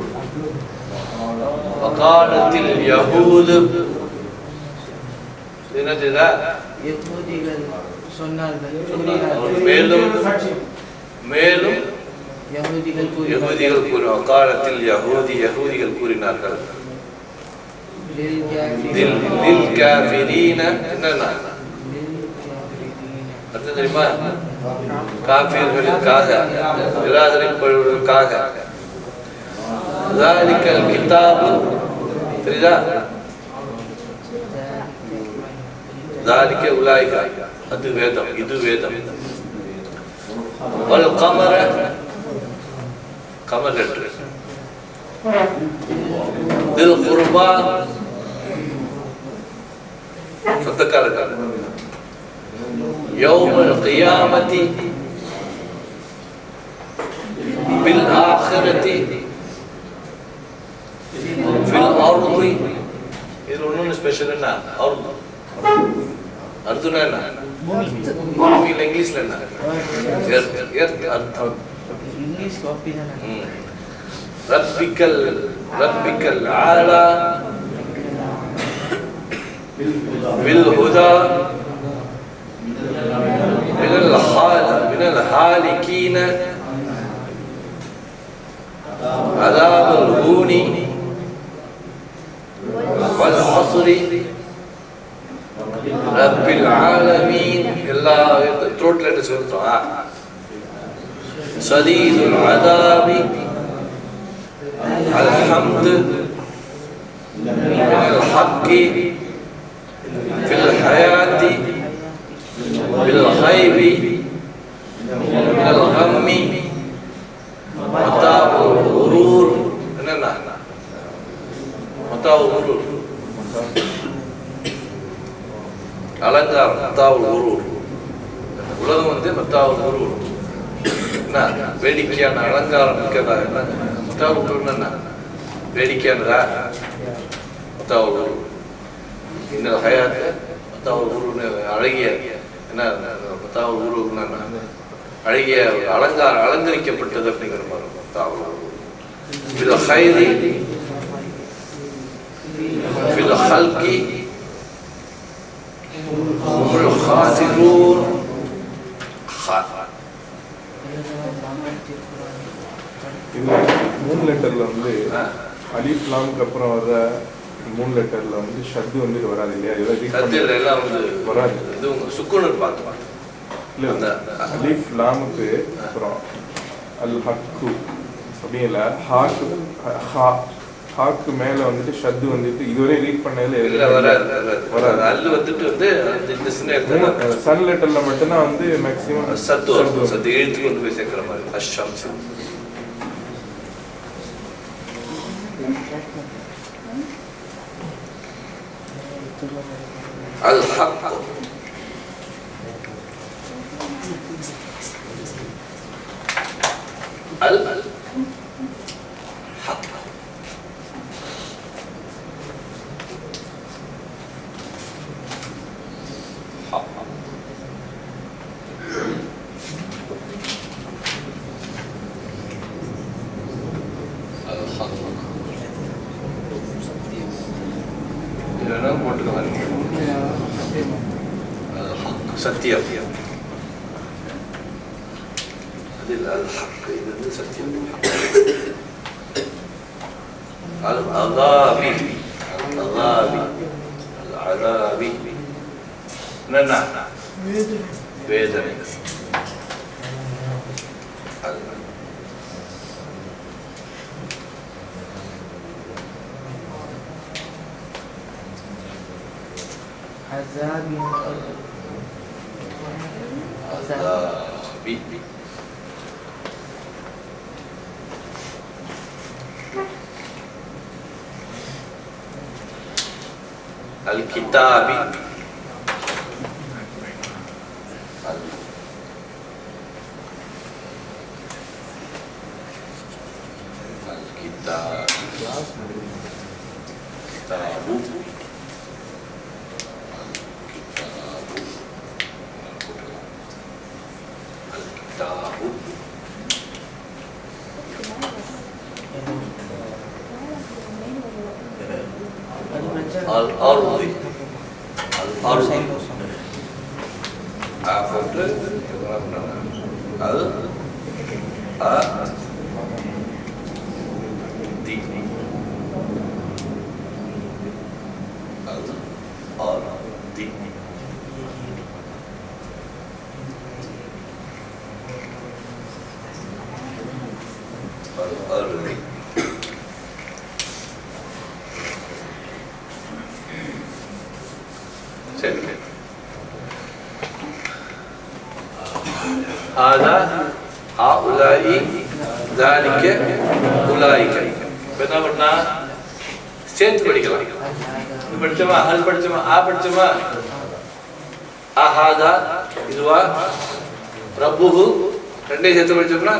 வகாலத்தில் யஹூது என்னதுதா யஹூதிகள் சொன்னார்கள். மேலும் மேலும் யஹூதிகள் கூறினார்கள். வகாலத்தில் யஹூதிகள் கூறினார்கள். லில் காஃபிரீன என்னன்னா அர்த்தம் தெரியுமா? காஃபிர்களுக்காக, நிராகரிப்பவர்களுக்காக. ذلك الكتاب தெரியுதா? ذلك أولئك அது வேதம், இது வேதம். வல் கமர கமர் லெட்டர். தில் குர்பா சொந்தக்காரர்கள். யௌமல் கியாமத்தி بالآخرة في الأرض. இது ஒன்று ஸ்பெஷல் என்ன? அர்து. அர்துனா என்ன? பூமி. இங்கிலீஷ்ல என்ன? எர்த். அர்த். இங்கிலீஷ் காப்பி தானே. ரப்பிக்கல் ஆலா بالهدى من الهالكين عذاب الهون والعصر رب العالمين. எல்லா த்ரோட்ல சொல்றோம். شديد العذاب الحمد من الحق في الحياة بالغيب من الغم متاع الغرور. என்னன்னா متاع الغرور அலங்காரம். متاع الغرور உலகம் வந்து متاع الغرور என்ன வேடிக்கையான அலங்காரம் இருக்கதா? என்ன متاع الغرور என்ன வேடிக்கையானதா? متاع الغرور இன்னொரு ஹயாத்து متاع الغرور அழகிய என்ன متاع الغرور அழகிய அலங்கரிக்கப்பட்டது அப்படிங்கிற மாதிரி. متاع الغرور بالخير في الخلق هم الخاسرون. இது 3 லெட்டர்ல வந்து அலிஃப் லாம்க்கு அப்புறம் வர 3 லெட்டர்ல வந்து ஷத்து வந்து வராது இல்லையா? சத்தியில எல்லாம் வந்து வராது. இது உங்க சுக்குன்னு பார்த்து இல்ல அந்த அலிஃப் லாமுக்கு அப்புறம் அல் ஹக்கு அப்படி இல்ல ஹாக்கு மேல வந்துட்டு ஷத்து வந்துட்டு இதுவரை ரீட் பண்ணதுல இல்ல வராது. அல்லு வந்துட்டு வந்து இந்த சின்ன சன் லெட்டர்ல மட்டும்தான் வந்து மேக்ஸிமம் சத்து எழுத்து கொண்டு போய் சேர்க்கிற மாதிரி. அஷ்ஷம்ஸ் الحق الحق இதெல்லாம் போட்டுக்கலாம். சத்தியம் அதில் الحق இது வந்து சத்தியம். العذاب என்னன்னா வேதனை. عذاب الكتاب الأرض هذا هؤلاء ذلك أولئك. என்ன பண்ணா சேர்த்து படிக்கலாம். இது படிச்சோமா, அது படிச்சோமா, படிச்சோமா. ஆஹாதா இதுவா ரப்புஹு ரெண்டையும் சேர்த்து படிச்சோம்னா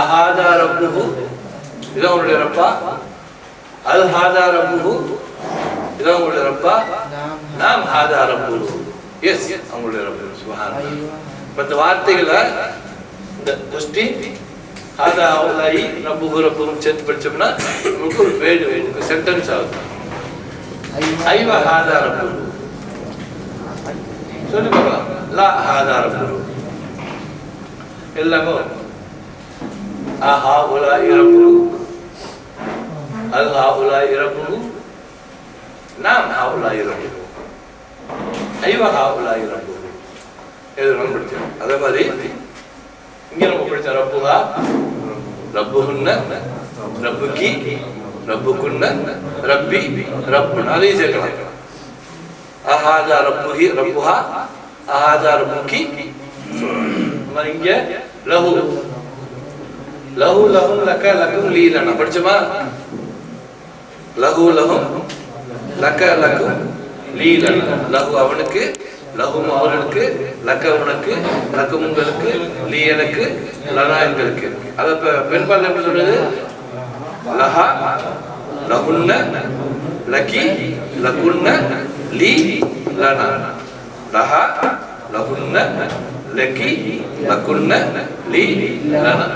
அஹாதா ரப்புஹு இதான் உங்களுடைய ரப்பா, அல் ஹாதா ரப்புஹு இதான் உங்களுடைய ரப்பா, நாம் ஹாதா ரப்புஹு எஸ் அவங்களுடைய ரப்பு. சுப்ஹானல்லாஹ். இப்ப இந்த வார்த்தைகளை இந்த கொஸ்டின் ஹாதா ஹவுலாயி ரப்புஹு ரப்புஹு சேர்த்து படிச்சோம்னா நமக்கு ஒரு வேர்டு சென்டென்ஸ் ஆகுது. ஐவா ஹாதா ரப்புஹு சொல்லி பார்க்கலாம். லா ஹாதா ரப்புஹு எல்லாமே ஆஹா உலா இறப்பு அல்ஹா உலா இறப்பு நாம் ஹாவுலா இறப்பு ஐவா ஹாவுலா இறப்பு எது நம்ம படிச்சோம். அதே மாதிரி இங்க நம்ம படிச்ச ரப்புஹா ரப்புஹுன்ன ரப்புகி ரப்புகுன்ன ரப்பி ரப்புன் அதையும் சேர்க்கலாம். அஹாதா ரப்புஹி ரப்புஹா அஹாதா ரப்புகி. இங்க லஹு லஹு லஹும் லக லகும் லீ லனா படிச்சோமா? லஹு லஹும் லக லகும் லீ லனா. லஹு அவனுக்கு, லஹும் அவர்களுக்கு, லக உனக்கு, லகும் உங்களுக்கு, லீ எனக்கு, லனா எங்களுக்கு. அத பெண்பால் எப்படி சொல்றது? லஹா லஹுன்ன லகி லகுன்ன லீ லனா. லஹா லஹுன்ன லகி லகுன்ன லீ லனா.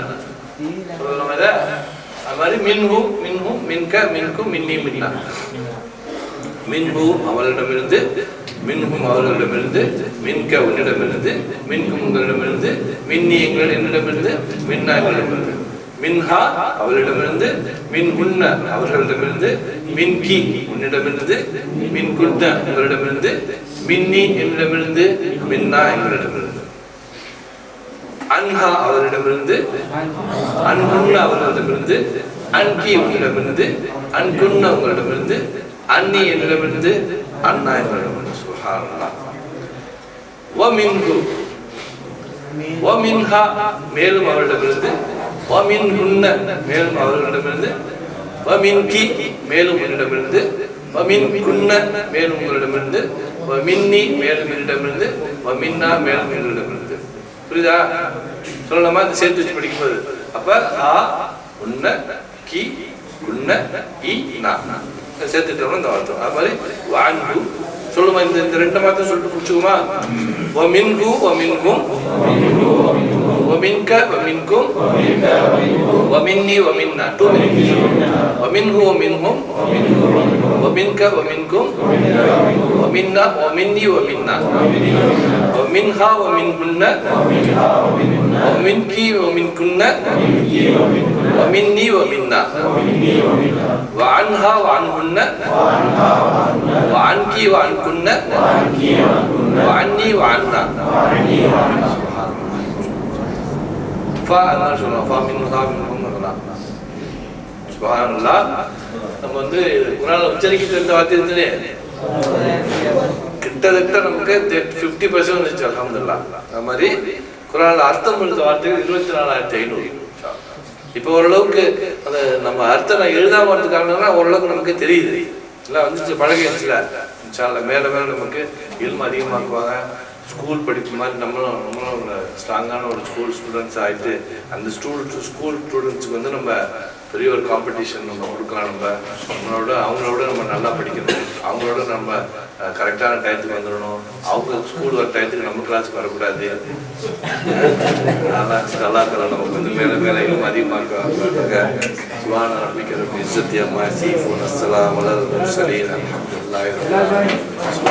சொல்லலாம் இத. அது மாதிரி மின்ஹு மின்ஹு மின்க மின்கும் மின்னி மின்னா. மின்ஹு அவளிடமிருந்து, மின்ஹும் அவர்களிடமிருந்து, மின்க உன்னிடமிருந்து, மின்கும் உங்களிடமிருந்து, மின்னி எங்கள் என்னிடமிருந்து, மின்னா எங்களிடமிருந்து. மின்ஹா அவளிடமிருந்து, மின்குன்ன அவர்களிடமிருந்து, மின்கி உன்னிடமிருந்து, மின்குன்ன உங்களிடமிருந்து, மின்னி என்னிடமிருந்து, மின்னா எங்களிடமிருந்து. அன்ஹா அவரிடமிருந்து, அன்குன்ன அவர்களிடமிருந்து, அன்கி உங்களிடமிருந்து, அன்குன்ன உங்களிடமிருந்து, அன்னி என்னிடமிருந்து, அண்ணா எங்களிடமிருந்து. சுப்ஹானல்லாஹ். வ மின்ஹு வ மின்ஹா மேலும் அவரிடமிருந்து, வ மின்குன்ன மேலும் அவர்களிடமிருந்து, வ மின்கி மேலும் உங்களிடமிருந்து, வ மின்குன்ன மேலும் உங்களிடமிருந்து, வ மின்னி மேலும் என்னிடமிருந்து, வ மின்னா மேலும் எங்களிடமிருந்து. புரியுதா? சொல்லலாமா? சேர்த்து வச்சு படிக்கும்போது அப்ப ஆ உன்ன கி குன்ன இ நா சேர்த்துட்டோம்னா இந்த வார்த்தை. அது மாதிரி வான்கு சொல்லுமா? இந்த ரெண்டு மாத்திரம் சொல்லிட்டு முடிச்சுக்குமா? வ மின்கு வ மின்கும் வ மின்க வ மின்கும் வ மின்னி வ மின்னா. 2 minutes. வ மின்கு வ மின்ஹும் வ மின்க வ மின்கும் வ மின்னா வ மின்னி வ மின்னா வ மின்ஹா வ மின்குன்ன வ மின்கி வ மின்குன்ன வ மின்னி வ மின்னா வ அன்ஹா வ அன்ஹுன்ன வ அன்கி வ அன்குன்ன வ அன்னி வ அன்னா. ஃபா அதான் சொல்லுவோம். ஃபா மின்ஹா மின்ஹும் அதெல்லாம். சுப்ஹானல்லாஹ். நம்ம வந்து குர்ஆன்ல உச்சரிக்க தெரிந்த வார்த்தை இருந்ததே கிட்டத்தட்ட நமக்கு 50% வந்துச்சு. அல்ஹம்துலில்லாஹ். அது மாதிரி குர்ஆன்ல அர்த்தம் எழுத வார்த்தைகள் 24,500. இப்போ ஓரளவுக்கு அந்த நம்ம அர்த்தம் எழுதாம வரதுக்கான ஓரளவுக்கு நமக்கு தெரியுது. எல்லாம் வந்துச்சு, பழகிடுச்சுல. இன்ஷாஅல்லாஹ் மேல மேல நமக்கு இல்மு அதிகமாக்குவாங்க. ஸ்கூல் படிப்பு மாதிரி நம்மளும் ஸ்ட்ராங்கான ஒரு ஸ்கூல் ஸ்டூடெண்ட்ஸ் ஆகிட்டு அந்த ஸ்கூல் ஸ்டூடெண்ட்ஸுக்கு வந்து நம்ம பெரிய ஒரு காம்படிஷன் நம்ம கொடுக்கலாம். அவங்களோட நம்ம நல்லா படிக்கணும். அவங்களோட நம்ம கரெக்டான டயத்துக்கு வந்துடணும். அவங்க ஸ்கூல் வர டயத்துக்கு நம்ம கிளாஸுக்கு வரக்கூடாது. நல்லா இருக்கிறோம். நமக்கு வந்து மேலே மேலே இன்னும் அதிகமாக சுபான நம்பிக்கை இஸ்ஸத்தி அம்மா சீஃபோன் அஸ்ஸலாம் வலல் முர்சலீன் அல்ஹம்துலில்லாஹ்.